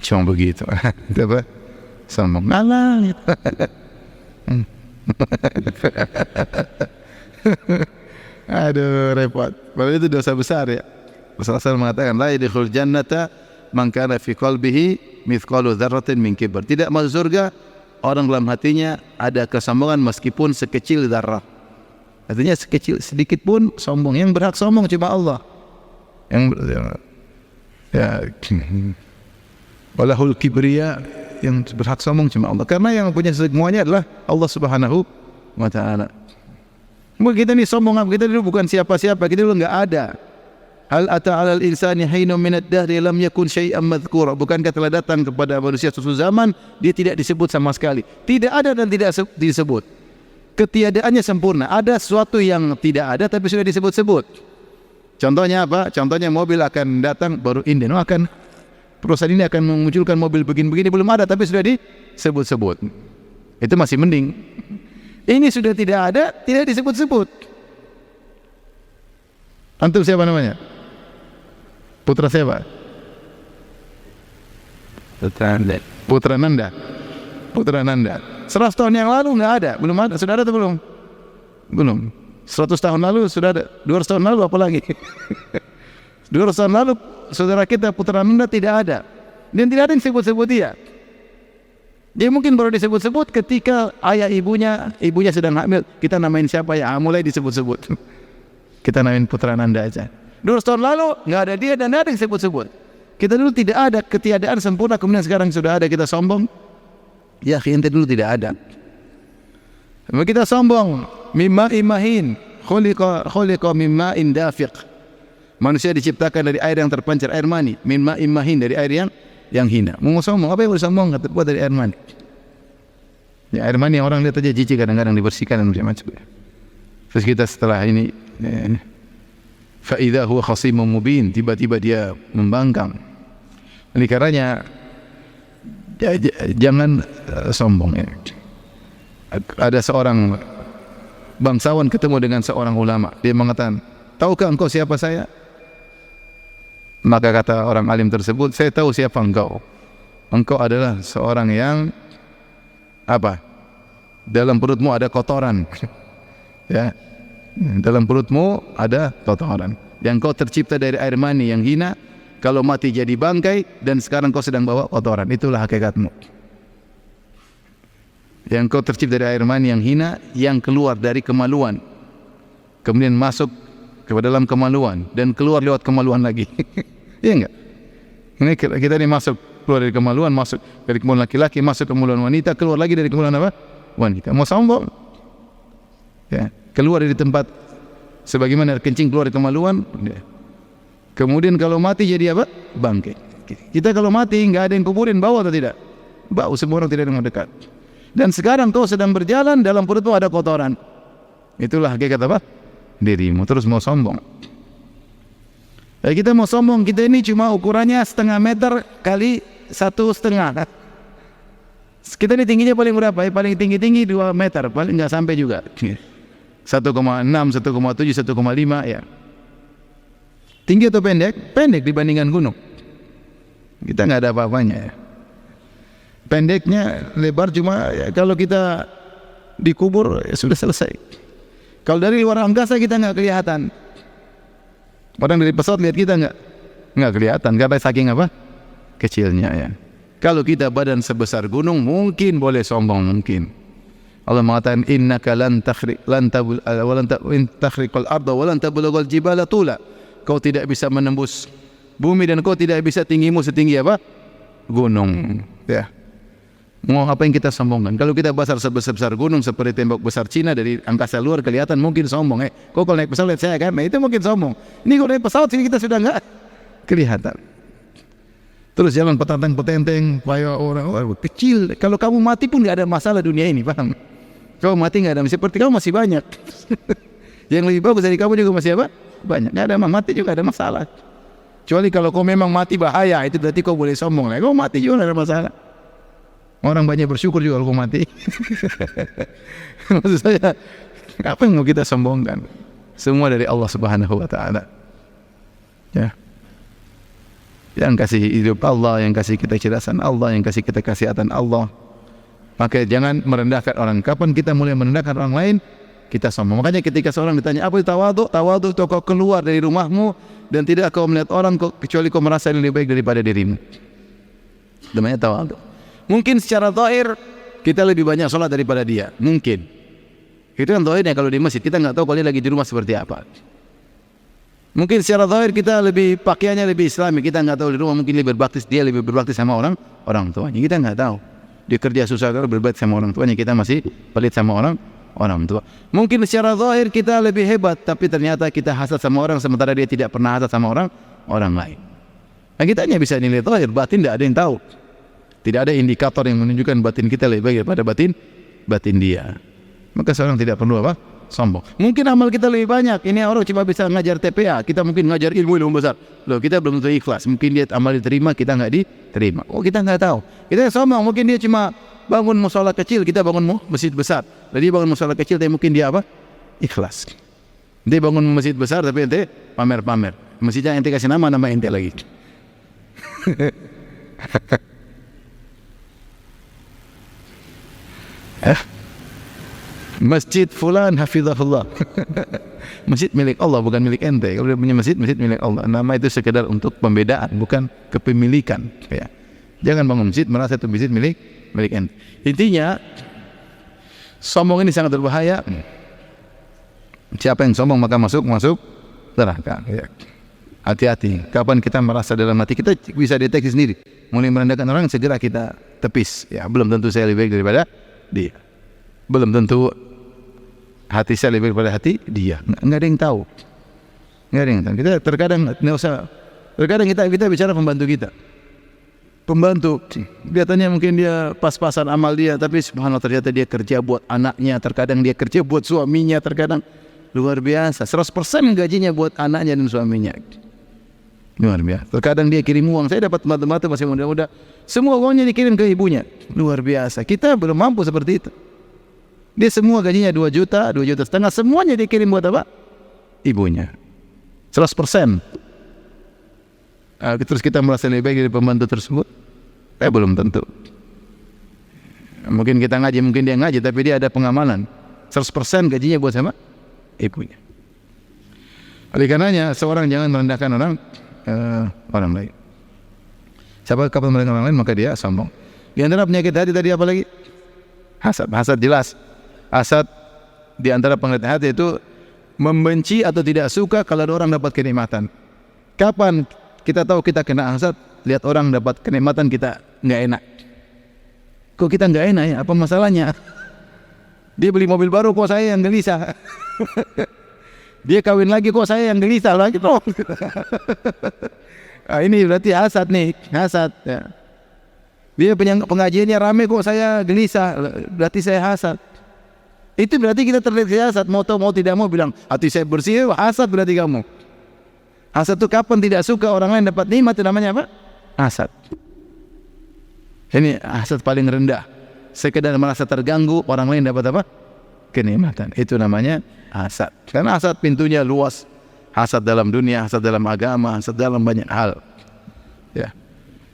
[SPEAKER 1] Cuma begitu. Itu apa? Sombong. Ngalah gitu. Aduh, repot. Padahal itu dosa besar, ya. Rasulullah SAW mengatakan, la yadkhulul jannata man kana fi qalbihi mithqalu dzarratin min kibr. Tidak masuk surga orang dalam hatinya ada kesombongan meskipun sekecil zarrah. Artinya sekecil sedikit pun sombong. Yang berhak sombong cuma Allah. Yang walahul kibriya, yang berhak sombong cuma Allah. Karena yang punya semuanya adalah Allah Subhanahu wa taala. Kita ni sombong, kita dulu bukan siapa-siapa, kita dulu enggak ada. Hal ata 'alal insani hinun minad dahri lam yakun syai'an madhkura. Bukankah telah datang kepada manusia suatu zaman dia tidak disebut sama sekali. Tidak ada dan tidak disebut. Ketiadaannya sempurna. Ada sesuatu yang tidak ada tapi sudah disebut-sebut. Contohnya apa? Contohnya mobil akan datang baru inden, perusahaan ini akan memunculkan mobil begini-begini, belum ada tapi sudah disebut-sebut. Itu masih mending. Ini sudah tidak ada, tidak disebut-sebut. Antum siapa namanya? Putra siapa? Putra Nanda. 100 tahun yang lalu nggak ada, belum ada. Sudah ada atau belum? Belum. 100 tahun lalu sudah ada. 200 tahun lalu apa lagi? 200 tahun lalu saudara kita Putra Nanda tidak ada. Dan tidak ada yang sebut-sebut dia. Dia mungkin baru disebut-sebut ketika ayah ibunya sedang hamil. Kita namain siapa ya? Mulai disebut-sebut. Kita namain Putra Nanda aja. 200 tahun lalu nggak ada dia dan ada yang sebut-sebut. Kita dulu tidak ada, ketiadaan sempurna, kemudian sekarang sudah ada, kita sombong. Ya, kita dulu tidak ada. Kita sombong. Mimma imahin khuliqa mimma indafiq. Manusia diciptakan dari air yang terpancar, air mani. Mimma imahin, dari air yang hina. Mau sombong, apa yang boleh sombong? Terbuat dari air mani. Ya, air mani yang orang lihat aja jijik, kadang-kadang dibersihkan dan macam-macam. Terus kita setelah ini fa idza huwa khasimun mubin, tiba-tiba dia membangkang. Oleh karenanya jangan sombong, ya. Ada seorang bangsawan ketemu dengan seorang ulama. Dia mengatakan, tahukah engkau siapa saya? Maka kata orang alim tersebut, saya tahu siapa engkau. Engkau adalah seorang yang apa? Dalam perutmu ada kotoran. Ya, dalam perutmu ada kotoran. Yang kau tercipta dari air mani yang hina, kalau mati jadi bangkai, dan sekarang kau sedang bawa kotoran. Itulah hakikatmu. Yang kau tercipta dari air mani yang hina, yang keluar dari kemaluan, kemudian masuk ke dalam kemaluan dan keluar lewat kemaluan lagi. Iya enggak? Ini kita ini masuk, keluar dari kemaluan, masuk dari kemaluan laki-laki, masuk ke kemaluan wanita, keluar lagi dari kemaluan apa? Wanita. Mau sombong? Ya, keluar dari tempat sebagaimana kencing keluar dari kemaluan. Kemudian kalau mati jadi apa? Bangkai. Kita kalau mati enggak ada yang kuburin, bau atau tidak? Bau, semua orang tidak ada yang mendekat. Dan sekarang kau sedang berjalan, dalam perutmu ada kotoran. Itulah hakikat apa? Dirimu. Terus mau sombong. Kita mau sombong, kita ini cuma ukurannya 0,5 meter kali 1,5. Kita ini tingginya paling berapa? Paling tinggi 2 meter, paling nggak sampai juga. 1,6, 1,7, 1,5 ya. Tinggi atau pendek? Pendek dibandingkan gunung. Kita nggak ada apa-apanya ya. Pendeknya, lebar cuma ya, kalau kita dikubur ya sudah selesai. Kalau dari luar angkasa kita nggak kelihatan. Orang dari pesawat lihat kita nggak? Nggak kelihatan karena saking apa? Kecilnya ya. Kalau kita badan sebesar gunung mungkin boleh sombong mungkin. Allah mengatakan innaka lan takhriqal arda wa lan tablughal jibala tula. Kau tidak bisa menembus bumi dan kau tidak bisa tinggimu setinggi apa? Gunung. Ya. Mau apa yang kita sombongkan? Kalau kita besar sebesar gunung seperti tembok besar Cina dari angkasa luar kelihatan mungkin sombong. Kau kalau naik pesawat lihat saya kan? Nah, itu mungkin sombong. Ini kalau naik pesawat sini kita sudah enggak kelihatan. Terus jalan petantang-petenteng, kayak orang kecil. Kalau kamu mati pun nggak ada masalah dunia ini, paham? Kamu mati nggak ada, seperti kamu masih banyak. Yang lebih bagus dari kamu juga masih apa? Banyak. Nggak ada, mati juga ada masalah. Kecuali kalau kau memang mati bahaya, itu berarti kau boleh sombong. Kau mati juga nggak ada masalah. Orang banyak bersyukur juga kalau kau mati. Maksud saya, apa yang mau kita sombongkan? Semua dari Allah Subhanahu Wa Taala. Ya. Yang kasih hidup Allah, yang kasih kita kecerdasan Allah, yang kasih kita kesehatan Allah. Maka jangan merendahkan orang. Kapan kita mulai merendahkan orang lain, kita sombong. Makanya ketika seorang ditanya apa itu tawadhu? Tawadhu itu kau keluar dari rumahmu dan tidak kau melihat orang kecuali kau merasa lebih baik daripada dirimu. Namanya tawadhu. Mungkin secara zahir kita lebih banyak sholat daripada dia. Mungkin. Itu kan zahirnya kalau di masjid. Kita nggak tahu kalau dia lagi di rumah seperti apa. Mungkin secara zahir kita lebih pakaiannya lebih islami, kita nggak tahu di rumah mungkin lebih berbakti, dia lebih berbakti sama orang tuanya, kita nggak tahu. Dia kerja susah kalau berbakti sama orang tuanya, kita masih pelit sama orang tua. Mungkin secara zahir kita lebih hebat, tapi ternyata kita hasad sama orang sementara dia tidak pernah hasad sama orang lain. Nah, kita hanya bisa nilai zahir, batin tidak ada yang tahu. Tidak ada indikator yang menunjukkan batin kita lebih baik daripada batin dia. Maka seorang tidak perlu apa? Sombong. Mungkin amal kita lebih banyak. Ini orang cuma bisa ngajar TPA, kita mungkin ngajar ilmu besar. Loh, kita belum tentu ikhlas. Mungkin dia amal diterima, kita nggak diterima. Oh, kita nggak tahu. Kita sombong. Mungkin dia cuma bangun mushola kecil, kita bangun masjid besar. Jadi bangun mushola kecil, tapi mungkin dia apa? Ikhlas. Dia bangun masjid besar, tapi ente pamer-pamer. Masjidnya ente kasih nama ente lagi. Masjid fulan hafizahullah. Masjid milik Allah, bukan milik ente. Kalau dia punya masjid milik Allah. Nama itu sekedar untuk pembedaan, bukan kepemilikan. Ya. Jangan bangun masjid merasa itu masjid milik ente. Intinya sombong ini sangat berbahaya. Siapa yang sombong maka masuk neraka. Ya. Hati-hati. Kapan kita merasa dalam hati kita bisa deteksi sendiri. Mulai merendahkan orang segera kita tepis. Ya, belum tentu saya lebih baik daripada dia. Belum tentu hati saya lebih daripada hati dia. Nggak ada yang tahu. Nggak ada yang tahu. Kita terkadang kita bicara pembantu kita. Pembantu, kelihatannya mungkin dia pas-pasan amal dia, tapi subhanallah ternyata dia kerja buat anaknya, terkadang dia kerja buat suaminya, terkadang luar biasa. 100% gajinya buat anaknya dan suaminya. Luar biasa. Terkadang dia kirim uang. Saya dapat mata-mata masih muda-muda. Semua uangnya dikirim ke ibunya. Luar biasa. Kita belum mampu seperti itu. Dia semua gajinya 2 juta, 2 juta setengah, semuanya dikirim buat apa? Ibunya. 100%. Terus kita merasa lebih baik dari pembantu tersebut? Belum tentu. Mungkin kita ngaji, mungkin dia ngaji, tapi dia ada pengamalan. 100% gajinya buat sama ibunya. Oleh karenanya, seorang jangan merendahkan orang lain. Siapa kapan merendahkan orang lain, maka dia sombong. Di antara penyakit hati tadi apa lagi? Hasad. Hasad jelas. Hasad di antara penyakit hati itu membenci atau tidak suka kalau ada orang dapat kenikmatan. Kapan kita tahu kita kena hasad? Lihat orang dapat kenikmatan kita nggak enak. Kok kita nggak enak ya? Apa masalahnya? Dia beli mobil baru kok saya yang gelisah. Dia kawin lagi kok saya yang gelisah lagi. Ini berarti hasad nih, hasad. Ya. Dia pengajiannya rame kok saya gelisah, berarti saya hasad. Itu berarti kita terlihat hasad. Mau tahu mau tidak mau bilang hati saya bersih, hasad berarti kamu. Hasad itu kapan tidak suka orang lain dapat nikmat, itu namanya apa? Hasad. Ini hasad paling rendah. Sekedar merasa terganggu orang lain dapat apa? Kenikmatan. Itu namanya hasad. Karena hasad pintunya luas. Hasad dalam dunia, hasad dalam agama, hasad dalam banyak hal. Ya.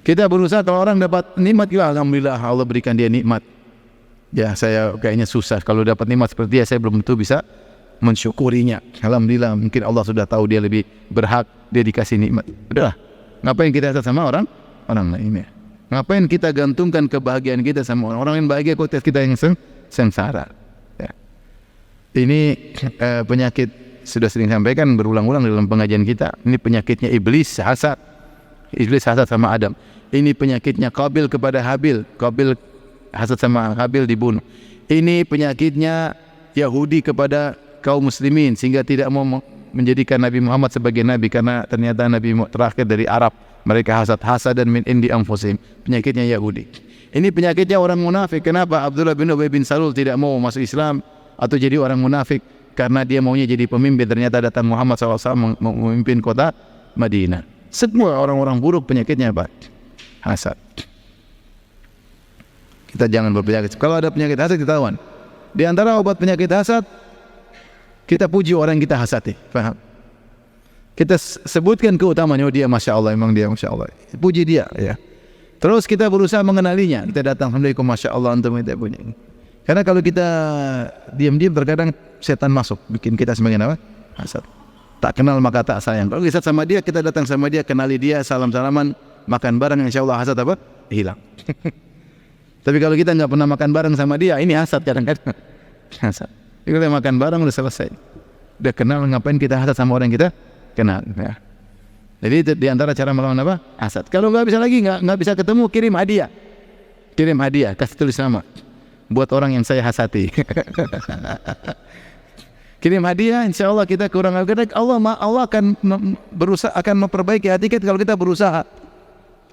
[SPEAKER 1] Kita berusaha kalau orang dapat nikmat, ya alhamdulillah Allah berikan dia nikmat. Ya saya kayaknya susah kalau dapat nikmat seperti dia, saya belum tentu bisa mensyukurinya. Alhamdulillah mungkin Allah sudah tahu dia lebih berhak, dia dikasih nikmat. Udahlah, Ngapain kita hasad sama orang lain ya? Ngapain kita gantungkan kebahagiaan kita sama orang lain bahagia kok kita yang sengsara? Ya. Ini penyakit sudah sering sampaikan berulang-ulang dalam pengajian kita. Ini penyakitnya iblis hasad. Iblis hasad sama Adam. Ini penyakitnya Qabil kepada Habil. Qabil hasad sama Habil dibunuh. Ini penyakitnya Yahudi kepada kaum muslimin sehingga tidak mau menjadikan Nabi Muhammad sebagai nabi karena ternyata nabi terakhir dari Arab. Mereka hasad dan min indi anfusihim. Penyakitnya Yahudi. Ini penyakitnya orang munafik. Kenapa Abdullah bin Ubay bin Salul tidak mau masuk Islam atau jadi orang munafik? Karena dia maunya jadi pemimpin. Ternyata datang Muhammad SAW memimpin kota Madinah. Semua orang-orang buruk penyakitnya apa? Hasad. Kita jangan berpenyakit. Kalau ada penyakit hasad kita tawan. Di antara obat penyakit hasad, kita puji orang yang kita hasati. Faham? Kita sebutkan keutamaan, oh dia Masya Allah, memang dia Masya Allah. Puji dia, ya. Terus kita berusaha mengenalinya. Kita datang, Assalamualaikum, Masya Allah, antum kita punya. Karena kalau kita diam-diam terkadang setan masuk, bikin kita semakin apa? Hasad. Tak kenal maka tak sayang. Kalau kita sama dia, kita datang sama dia, kenali dia, salam-salaman, makan bareng, insya Allah hasad apa? Hilang. Tapi kalau kita nggak pernah makan bareng sama dia, ini hasad kadang-kadang. Hasad. Jadi kalau makan bareng udah selesai. Udah kenal, ngapain kita hasad sama orang yang kita kenal, ya. Jadi di antara cara melawan apa? Hasad. Kalau nggak bisa lagi, nggak bisa ketemu, kirim hadiah. Kirim hadiah, kasih tulis nama buat orang yang saya hasati. Kirim hadiah, insya Allah kita kurang agak. Allah akan berusaha, akan memperbaiki hati kita kalau kita berusaha.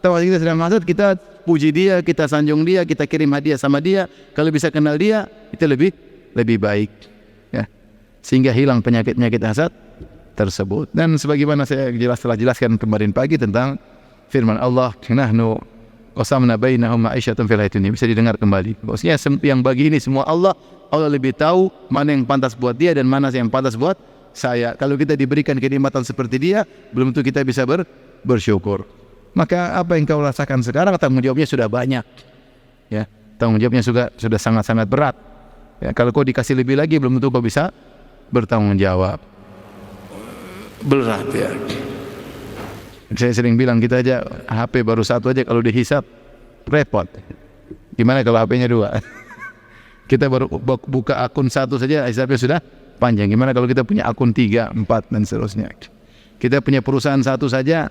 [SPEAKER 1] Kalau kita sedang hasad, kita puji dia, kita sanjung dia, kita kirim hadiah sama dia. Kalau bisa kenal dia, itu lebih baik, ya. Sehingga hilang penyakit hasad tersebut. Dan sebagaimana saya telah jelaskan kemarin pagi tentang firman Allah, nahnu qasamna bainahum ma'isyatum fil hayatid dunya, bisa didengar kembali. Maksudnya yang bagi ini semua Allah lebih tahu mana yang pantas buat dia dan mana yang pantas buat saya. Kalau kita diberikan kenikmatan seperti dia, belum tentu kita bisa bersyukur. Maka apa yang kau rasakan sekarang, tanggung jawabnya sudah banyak, ya. Tanggung jawabnya sudah sangat-sangat berat, ya. Kalau kau dikasih lebih lagi, belum tentu kau bisa bertanggung jawab. Berat, ya. Saya sering bilang, kita aja HP baru satu aja kalau dihisap repot. Gimana kalau HP-nya dua? Kita baru buka akun satu saja hisapnya sudah panjang. Gimana kalau kita punya akun 3, 4 dan seterusnya? Kita punya perusahaan satu saja,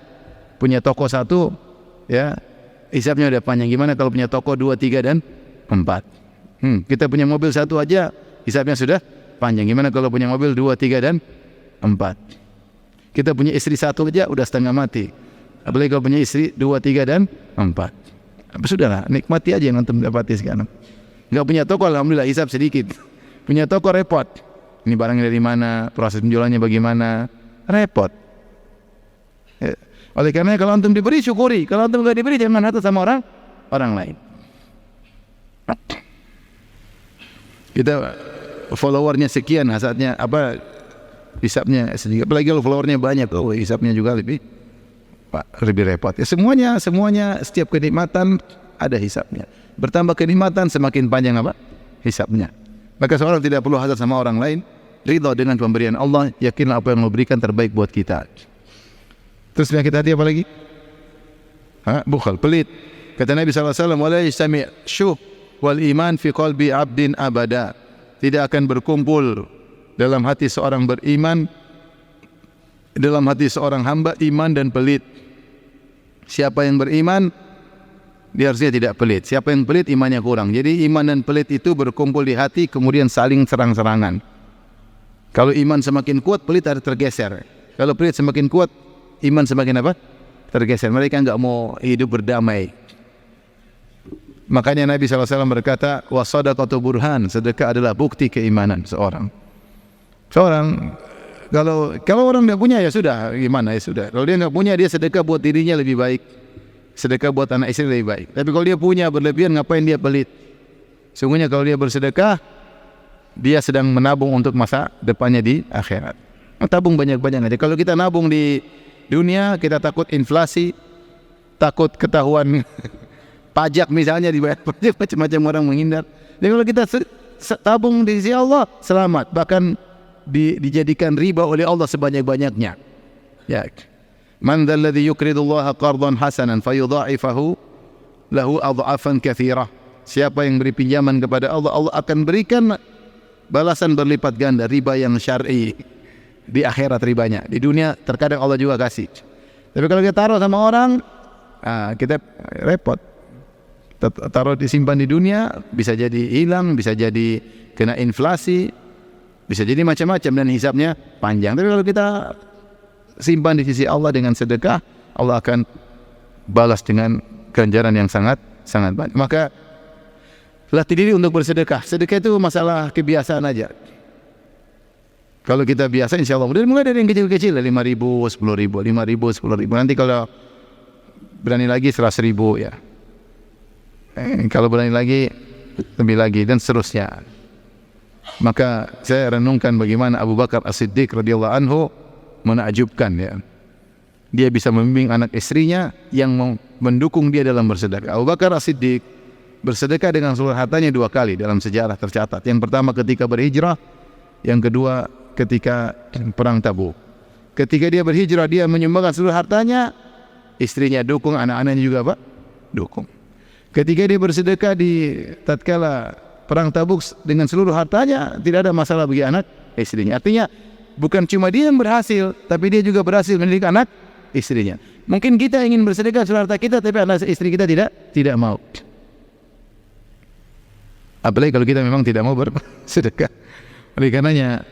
[SPEAKER 1] punya toko satu, ya, hisapnya udah panjang. Gimana kalau punya toko 2, 3 dan 4? Kita punya mobil satu aja, hisapnya sudah panjang. Gimana kalau punya mobil 2, 3 dan 4? Kita punya istri satu aja udah setengah mati. Apalagi kalau punya istri 2, 3 dan 4. Sudahlah, nikmati aja yang antum dapati sekarang. Enggak punya toko, alhamdulillah hisap sedikit. Punya toko repot. Ini barangnya dari mana, proses penjualannya bagaimana, repot. Ya. Oleh karena kalau antum diberi, syukuri. Kalau antum enggak diberi, jangan hasad sama orang lain. Kita followernya sekian, hasadnya apa, hisapnya sedikit. Apalagi kalau followernya banyak, hisapnya juga lebih repot. Ya, semuanya setiap kenikmatan ada hisapnya. Bertambah kenikmatan semakin panjang apa? Hisapnya. Maka seorang tidak perlu hasad sama orang lain, ridha dengan pemberian Allah, yakinlah apa yang Allah berikan terbaik buat kita. Terus penyakit hati apa lagi? Bukhal, pelit. Kata Nabi SAW, wala yajtami' syuh wal iman fi qalbi abdin abada. Tidak akan berkumpul dalam hati seorang beriman, dalam hati seorang hamba, iman dan pelit. Siapa yang beriman, dia harusnya tidak pelit. Siapa yang pelit, imannya kurang. Jadi iman dan pelit itu berkumpul di hati, kemudian saling serang-serangan. Kalau iman semakin kuat, pelit harus tergeser. Kalau pelit semakin kuat, iman semakin apa? Tergeser. Mereka enggak mau hidup berdamai. Makanya Nabi SAW berkata, wasadaqatu burhan, sedekah adalah bukti keimanan seorang. Kalau orang tidak punya, ya sudah, gimana, ya sudah. Kalau dia nggak punya, dia sedekah buat dirinya lebih baik, sedekah buat anak istri lebih baik. Tapi kalau dia punya berlebihan, ngapain dia pelit? Sungguhnya kalau dia bersedekah, dia sedang menabung untuk masa depannya di akhirat. Tabung banyak-banyak aja. Kalau kita nabung di dunia, kita takut inflasi, takut ketahuan pajak misalnya, dibayar pajak, macam-macam orang menghindar. Jadi kalau kita tabung di sisi Allah, selamat. Bahkan dijadikan riba oleh Allah sebanyak-banyaknya. Ya. Man dzal ladzi yuqridullaha qardan hasanan fayudha'ifahu lahu adha'afan katsirah. Siapa yang beri pinjaman kepada Allah, Allah akan berikan balasan berlipat ganda, riba yang syar'i. Di akhirat ribanya. Di dunia terkadang Allah juga kasih. Tapi kalau kita taruh sama orang, kita repot. Taruh disimpan di dunia, bisa jadi hilang, bisa jadi kena inflasi, bisa jadi macam-macam dan hisabnya panjang. Tapi kalau kita simpan di sisi Allah dengan sedekah, Allah akan balas dengan ganjaran yang sangat banyak. Maka latih diri untuk bersedekah. Sedekah itu masalah kebiasaan aja. Kalau kita biasa, insya Allah mulai dari yang kecil-kecil, 5.000, 10.000, 5.000, 10.000. Nanti kalau berani lagi 100.000 ya. Kalau berani lagi lebih lagi dan seterusnya. Maka saya renungkan bagaimana Abu Bakar As-Siddiq radhiyallahu anhu menakjubkan ya. Dia bisa membimbing anak istrinya yang mendukung dia dalam bersedekah. Abu Bakar As-Siddiq bersedekah dengan seluruh hartanya 2 kali dalam sejarah tercatat. Yang pertama ketika berhijrah, yang kedua ketika perang Tabuk. Ketika dia berhijrah, dia menyumbangkan seluruh hartanya, istrinya dukung, anak-anaknya juga dukung. Ketika dia bersedekah di tatkala perang Tabuk dengan seluruh hartanya, tidak ada masalah bagi anak istrinya. Artinya bukan cuma dia yang berhasil, tapi dia juga berhasil mendidik anak istrinya. Mungkin kita ingin bersedekah seluruh harta kita, tapi anak istri kita tidak mau. Apalagi kalau kita memang tidak mau bersedekah. Oleh karenanya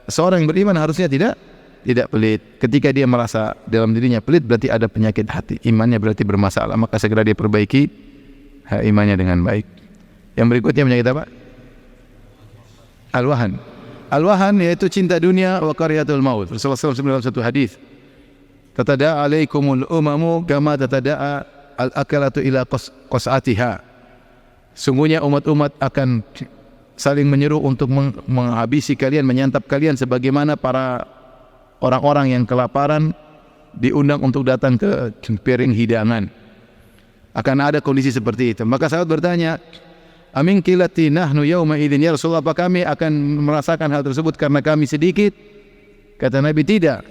[SPEAKER 1] seorang yang beriman harusnya tidak pelit. Ketika dia merasa dalam dirinya pelit, berarti ada penyakit hati. Imannya berarti bermasalah, maka segera dia perbaiki imannya dengan baik. Yang berikutnya penyakit apa? Al-wahan. Al-wahan yaitu cinta dunia wa qaryatul maut. Rasulullah SAW dalam satu hadis, tatada'a alaikumul umamu kama tatada'a al-akalatu ila qas'atiha. Sungguhnya umat-umat akan saling menyeru untuk menghabisi kalian, menyantap kalian sebagaimana para orang-orang yang kelaparan diundang untuk datang ke piring hidangan. Akan ada kondisi seperti itu. Maka sahabat bertanya, amin kilati nahnu yauma idzin ya Rasulullah, apa kami akan merasakan hal tersebut karena kami sedikit? Kata Nabi, tidak.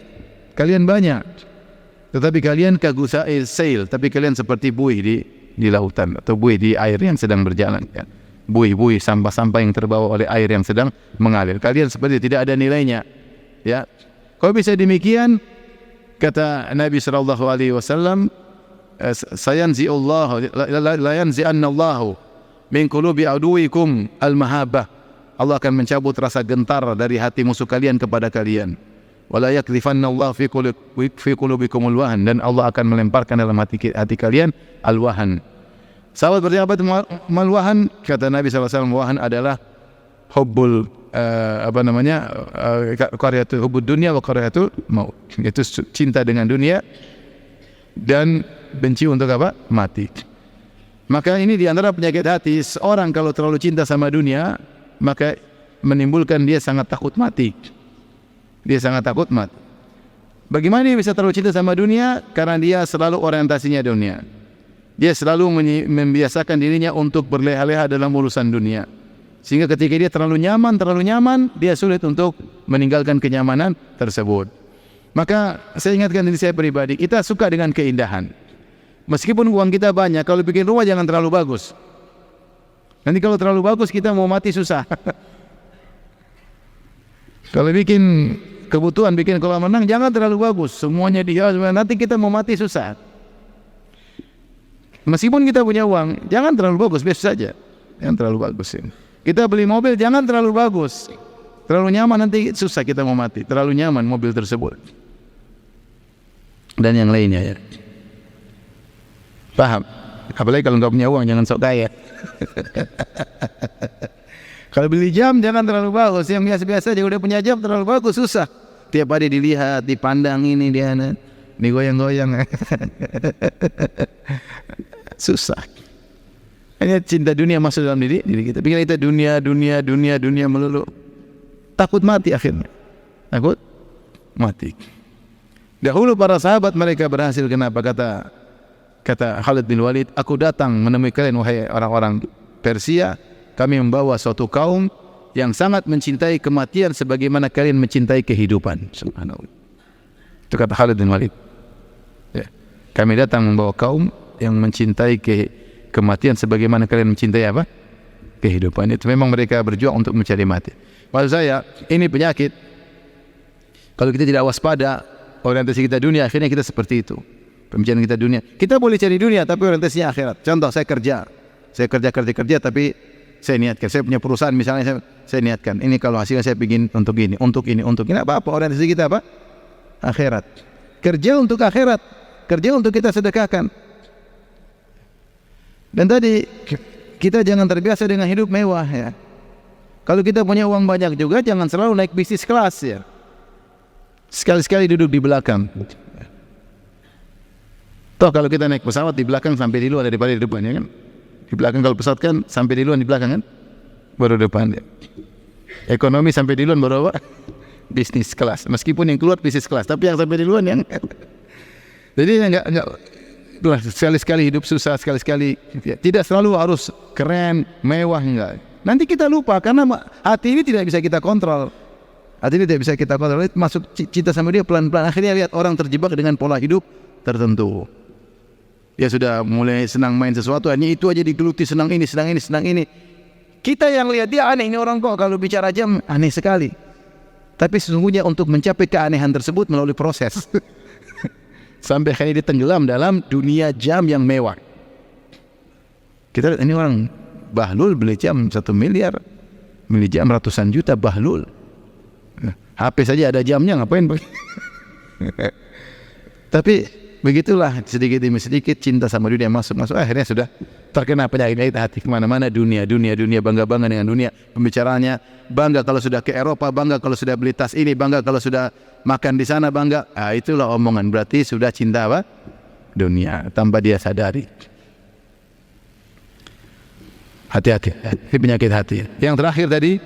[SPEAKER 1] Kalian banyak. Tetapi kalian kagusa'il sail, tapi kalian seperti buih di lautan atau buih di air yang sedang berjalan ya. Buih-buih sampah-sampah yang terbawa oleh air yang sedang mengalir. Kalian seperti tidak ada nilainya. Ya. Kalau bisa demikian, kata Nabi sallallahu alaihi wasallam, sayanzi'ullahu la yanzi'annallahu min qulubi aduwikum al-mahabbah. Allah akan mencabut rasa gentar dari hati musuh kalian kepada kalian. Wala yakdhifannallahu fi qulubikumul wahan, dan Allah akan melemparkan dalam hati kalian al-wahan. Sahabat bertanya, apa itu mal-wahan? Kata Nabi SAW, wahan adalah hubbul qaryatul hubbud dunya wa qaryatul maut. Itu cinta dengan dunia dan benci untuk apa? Mati. Maka ini di antara penyakit hati. Seorang kalau terlalu cinta sama dunia, maka menimbulkan dia sangat takut mati. Dia sangat takut mati. Bagaimana dia bisa terlalu cinta sama dunia? Karena dia selalu orientasinya dunia. Dia selalu membiasakan dirinya untuk berleha-leha dalam urusan dunia. Sehingga ketika dia terlalu nyaman, dia sulit untuk meninggalkan kenyamanan tersebut. Maka saya ingatkan diri saya pribadi, kita suka dengan keindahan. Meskipun uang kita banyak, kalau bikin rumah jangan terlalu bagus. Nanti kalau terlalu bagus kita mau mati susah. Kalau bikin kebutuhan, bikin kolam renang jangan terlalu bagus, semuanya dihias, nanti kita mau mati susah. Meskipun kita punya uang, jangan terlalu bagus, biasa saja. Jangan terlalu bagus. Kita beli mobil, jangan terlalu bagus. Terlalu nyaman, nanti susah kita mau mati. Terlalu nyaman mobil tersebut. Dan yang lainnya ya. Paham? Apalagi kalau nggak punya uang, jangan sok kaya. Kalau beli jam, jangan terlalu bagus. Yang biasa-biasa aja udah punya jam, terlalu bagus, susah. Tiap hari dilihat, dipandang ini, dia digoyang-goyang. Susah. Hanya cinta dunia masuk dalam diri kita. Pikir kita dunia melulu. Takut mati akhirnya. Takut mati. Dahulu para sahabat mereka berhasil. Kenapa? Kata Khalid bin Walid, aku datang menemui kalian wahai orang-orang Persia. Kami membawa suatu kaum yang sangat mencintai kematian sebagaimana kalian mencintai kehidupan. Subhanallah. Itu kata Khalid bin Walid. Ya. Kami datang membawa kaum yang mencintai kematian sebagaimana kalian mencintai apa? Kehidupan. Itu memang mereka berjuang untuk mencari mati. Maksud saya, ini penyakit. Kalau kita tidak waspada, orientasi kita dunia, akhirnya kita seperti itu. Pembicaraan kita dunia. Kita boleh cari dunia, tapi orientasinya akhirat. Contoh, saya kerja, tapi saya niatkan. Saya punya perusahaan misalnya, saya niatkan. Ini kalau hasilnya saya bikin untuk ini. Apa orientasi kita apa? Akhirat. Kerja untuk akhirat. Kerja untuk kita sedekahkan. Dan tadi kita jangan terbiasa dengan hidup mewah ya. Kalau kita punya uang banyak juga, jangan selalu naik bisnis kelas ya. Sekali-sekali duduk di belakang. Toh kalau kita naik pesawat di belakang sampai di luar daripada di depan ya kan. Di belakang kalau pesawat kan sampai di luar di belakang kan, baru depan ya. Ekonomi sampai di luar baru apa? Bisnis kelas. Meskipun yang keluar bisnis kelas, tapi yang sampai di luar yang jadi enggak sekali-sekali hidup susah, sekali-sekali ya. Tidak selalu harus keren, mewah enggak. Nanti kita lupa karena hati ini tidak bisa kita kontrol. Hati ini tidak bisa kita kontrol. Masuk cinta sama dia pelan-pelan. Akhirnya lihat orang terjebak dengan pola hidup tertentu. Dia sudah mulai senang main sesuatu, hanya itu aja digeluti, senang ini. Kita yang lihat dia aneh, ini orang kok kalau bicara jam aneh sekali. Tapi sesungguhnya untuk mencapai keanehan tersebut melalui proses. Sampai akhirnya dia tenggelam dalam dunia jam yang mewah. Kita lihat ini orang Bahlul beli jam 1 miliar, beli jam ratusan juta Bahlul. HP saja ada jamnya, ngapain? Tapi begitulah sedikit demi sedikit cinta sama dunia masuk akhirnya sudah terkena penyakit hati kemana-mana dunia bangga dengan dunia, pembicaraannya bangga kalau sudah ke Eropa, bangga kalau sudah beli tas ini, bangga kalau sudah makan di sana, bangga. Itulah omongan, berarti sudah cinta apa? Dunia tanpa dia sadari. Hati-hati, ini penyakit hati. Yang terakhir tadi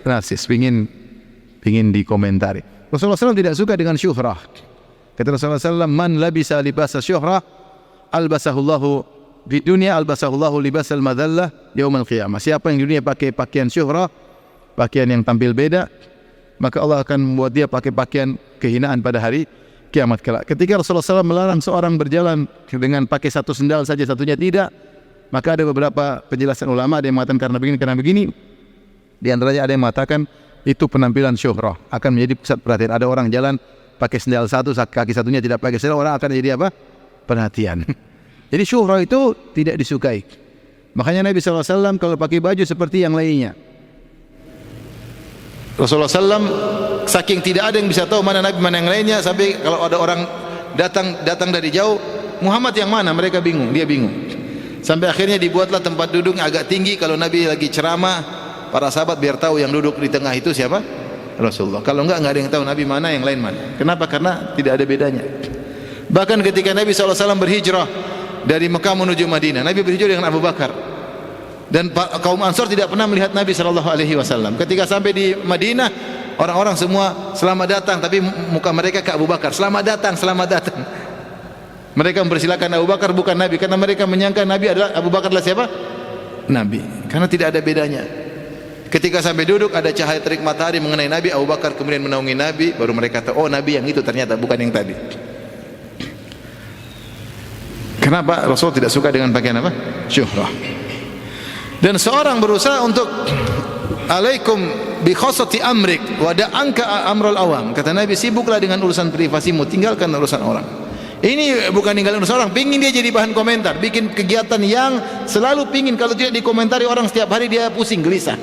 [SPEAKER 1] narsis, pingin dikomentari. Rasulullah SAW tidak suka dengan syuhrah. Kata Rasulullah SAW, man labisa libasa syuhrah albasahullahu di dunia albasahullahu libasal madallah yaumal qiyamah. Siapa yang di dunia pakai pakaian syuhrah, pakaian yang tampil beda, maka Allah akan membuat dia pakai pakaian kehinaan pada hari kiamat kelak. Ketika Rasulullah SAW melarang seorang berjalan dengan pakai satu sendal saja, satunya tidak, maka ada beberapa penjelasan ulama, ada yang mengatakan karena begini. Di antaranya ada yang mengatakan itu penampilan syuhrah akan menjadi pusat perhatian. Ada orang jalan pakai sendal satu, kaki satunya tidak pakai sendal, orang akan jadi apa? Perhatian. Jadi syuhrah itu tidak disukai. Makanya Nabi SAW kalau pakai baju seperti yang lainnya. Rasulullah SAW saking tidak ada yang bisa tahu mana Nabi mana yang lainnya, sampai kalau ada orang datang dari jauh, Muhammad yang mana? Mereka bingung, dia bingung. Sampai akhirnya dibuatlah tempat duduk agak tinggi. Kalau Nabi lagi ceramah, para sahabat biar tahu yang duduk di tengah itu siapa? Rasulullah. Kalau enggak ada yang tahu Nabi mana, yang lain mana. Kenapa? Karena tidak ada bedanya. Bahkan ketika Nabi SAW berhijrah dari Mekah menuju Madinah, Nabi berhijrah dengan Abu Bakar. Dan kaum Ansor tidak pernah melihat Nabi SAW. Ketika sampai di Madinah, orang-orang semua selamat datang, tapi muka mereka ke Abu Bakar. Selamat datang, selamat datang. Mereka mempersilakan Abu Bakar, bukan Nabi, karena mereka menyangka Nabi adalah Abu Bakar adalah siapa? Nabi. Karena tidak ada bedanya. Ketika sampai duduk ada cahaya terik matahari mengenai Nabi, Abu Bakar kemudian menaungi Nabi, baru mereka tahu, oh Nabi yang itu ternyata bukan yang tadi. Kenapa Rasul tidak suka dengan pakaian apa? Syuhrah. Dan seorang berusaha untuk alaikum bi khassati amrik wa da'anka amrul awam. Kata Nabi, sibuklah dengan urusan privasimu, tinggalkan urusan orang. Ini bukan ninggalin urusan orang, pingin dia jadi bahan komentar, bikin kegiatan yang selalu pingin kalau tidak dikomentari orang setiap hari dia pusing, gelisah.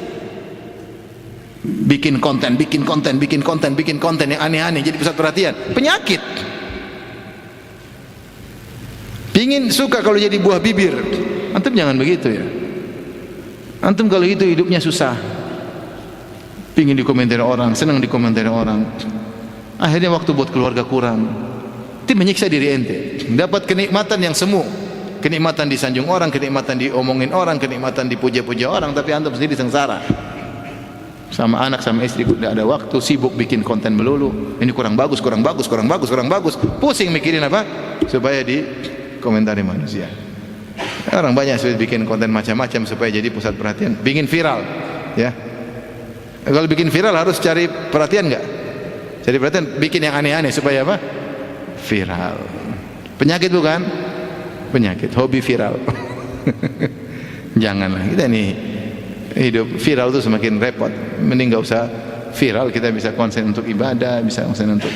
[SPEAKER 1] Bikin konten yang aneh-aneh jadi pusat perhatian. Penyakit. Pingin suka kalau jadi buah bibir. Antum jangan begitu ya. Antum kalau itu hidupnya susah. Pingin dikomentari orang, senang dikomentari orang. Akhirnya waktu buat keluarga kurang. Itu menyiksa diri ente. Dapat kenikmatan yang semu. Kenikmatan disanjung orang, kenikmatan diomongin orang, kenikmatan dipuja-puja orang, tapi antum sendiri sengsara. Sama anak, sama istri tidak ada waktu, sibuk bikin konten melulu. Ini kurang bagus. Pusing mikirin apa? Supaya dikomentari manusia. Orang banyak sudah bikin konten macam-macam supaya jadi pusat perhatian, bikin viral, ya. Kalau bikin viral harus cari perhatian enggak? Cari perhatian, bikin yang aneh-aneh supaya apa? viral. Penyakit bukan? Penyakit, hobi viral. Janganlah kita nih hidup viral itu semakin repot. Mending gak usah viral, kita bisa konsen untuk ibadah, bisa konsen untuk.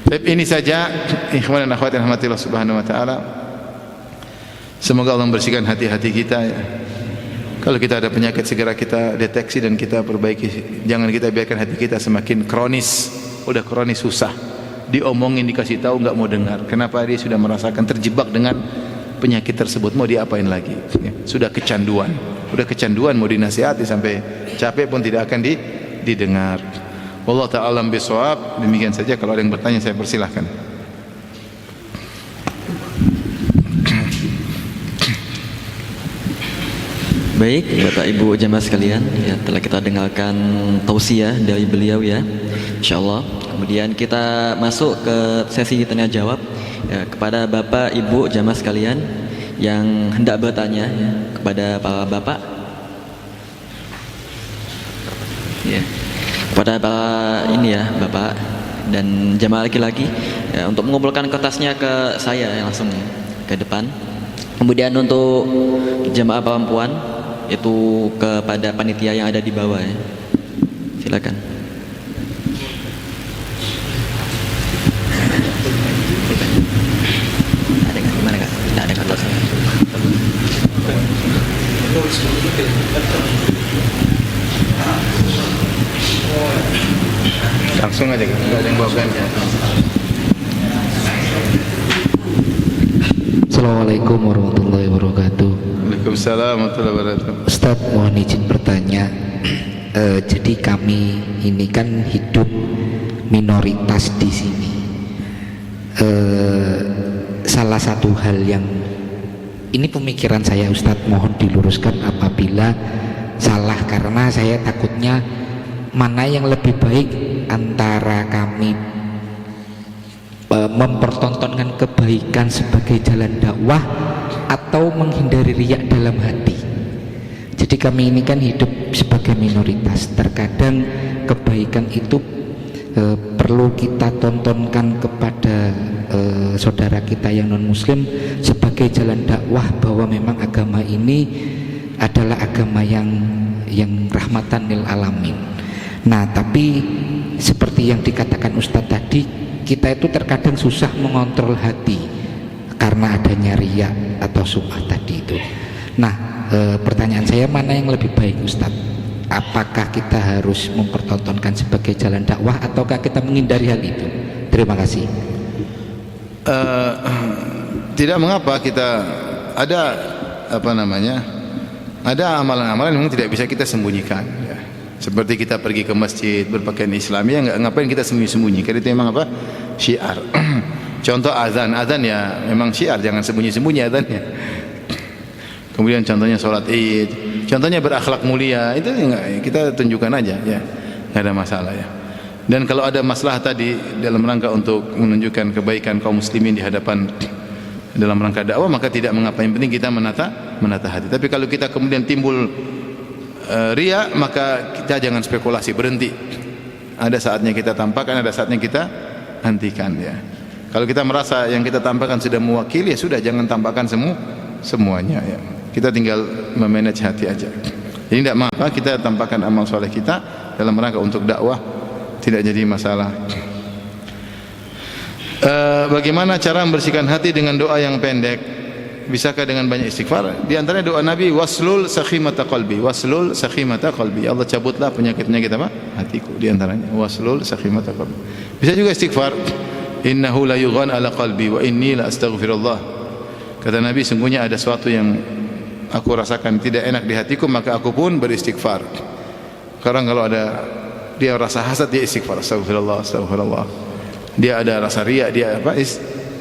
[SPEAKER 1] Tapi ini saja ikhwan dan akhwat yang rahmatillah subhanahu wa ta'ala. Semoga Allah membersihkan hati-hati kita ya. Kalau kita ada penyakit segera kita deteksi dan kita perbaiki. Jangan kita biarkan hati kita semakin kronis. Udah kronis susah. Diomongin, dikasih tahu nggak mau dengar. Kenapa? Dia sudah merasakan terjebak dengan penyakit tersebut. Mau diapain lagi? Ya, sudah kecanduan. Udah kecanduan mau dinasihati sampai capek pun tidak akan didengar. Wallahu ta'ala bishawab. Demikian saja. Kalau ada yang bertanya saya persilahkan.
[SPEAKER 2] Baik, Bapak Ibu jamaah sekalian, ya telah kita dengarkan tausiah dari beliau ya, insyaallah. Kemudian kita masuk ke sesi tanya jawab ya, kepada Bapak Ibu jamaah sekalian yang hendak bertanya ya, kepada para bapak. Ya, kepada para ini ya, Bapak dan jamaah laki-laki ya, untuk mengumpulkan kertasnya ke saya yang langsung ke depan. Kemudian untuk jamaah perempuan itu kepada panitia yang ada di bawah ya. Silakan. Ada nggak gimana kak? Tidak ada kertas.
[SPEAKER 1] Langsung aja, nggak ada yang bawa ganja.
[SPEAKER 3] Assalamualaikum warahmatullahi wabarakatuh.
[SPEAKER 1] Waalaikumsalam warahmatullahi wabarakatuh.
[SPEAKER 3] Ustaz, mohon izin bertanya. Jadi kami ini kan hidup minoritas di sini. Salah satu hal yang ini pemikiran saya Ustadz, mohon diluruskan apabila salah, karena saya takutnya mana yang lebih baik antara kami mempertontonkan kebaikan sebagai jalan dakwah atau menghindari riak dalam hati. Jadi kami ini kan hidup sebagai minoritas. Terkadang kebaikan itu perlu kita tontonkan kepada saudara kita yang non muslim sebagai jalan dakwah, bahwa memang agama ini adalah agama yang rahmatan lil alamin. Nah, tapi seperti yang dikatakan Ustadz tadi, kita itu terkadang susah mengontrol hati karena adanya riya atau sum'ah tadi itu. Nah, pertanyaan saya, mana yang lebih baik Ustadz? Apakah kita harus mempertontonkan sebagai jalan dakwah ataukah kita menghindari hal itu? Terima kasih.
[SPEAKER 1] Tidak mengapa kita ada ada amalan-amalan yang memang tidak bisa kita sembunyikan ya. Seperti kita pergi ke masjid berpakaian Islami, ya ngapain kita sembunyi-sembunyi? Karena itu memang apa? Syiar. Contoh azan ya memang syiar, jangan sembunyi-sembunyi azannya. Kemudian contohnya sholat Id, contohnya berakhlak mulia, itu kita tunjukkan aja ya, nggak ada masalah ya. Dan kalau ada masalah tadi dalam rangka untuk menunjukkan kebaikan kaum muslimin di hadapan dalam rangka dakwah, maka tidak mengapa, yang penting kita menata hati. Tapi kalau kita kemudian timbul riya, maka kita jangan spekulasi, berhenti. Ada saatnya kita tampakkan, ada saatnya kita hentikan ya. Kalau kita merasa yang kita tampakkan sudah mewakili, ya sudah, jangan tampakkan semuanya ya. Kita tinggal memanage hati aja. Jadi tidak mengapa kita tampakkan amal soleh kita dalam rangka untuk dakwah, tidak jadi masalah. Bagaimana cara membersihkan hati dengan doa yang pendek? Bisakah dengan banyak istighfar? Di antaranya doa Nabi, waslul sakhimata qalbi, waslul sakhimata qalbi. Allah cabutlah penyakit-penyakit apa? Hatiku. Di antaranya waslul sakhimata qalbi. Bisa juga istighfar, innahu la yughan ala qalbi wa inni la astaghfirullah. Kata Nabi, sungguhnya ada sesuatu yang aku rasakan tidak enak di hatiku, maka aku pun beristighfar. Sekarang kalau ada dia rasa hasad, dia istighfar, astagfirullah, astagfirullah. Dia ada rasa riya, dia apa?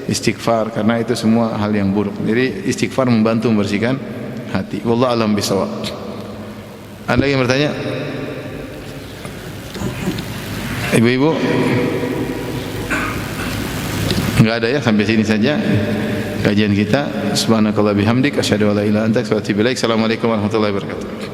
[SPEAKER 1] Istighfar, karena itu semua hal yang buruk. Jadi istighfar membantu membersihkan hati. Wallahu a'lam bishawab. Ada yang bertanya? Ibu-ibu? Enggak ada ya, sampai sini saja kajian kita. Subhanakallah bihamdik, asyhadu an la ilaha illa anta, astaghfiruka wa atubu ilaik. Assalamualaikum warahmatullahi wabarakatuh.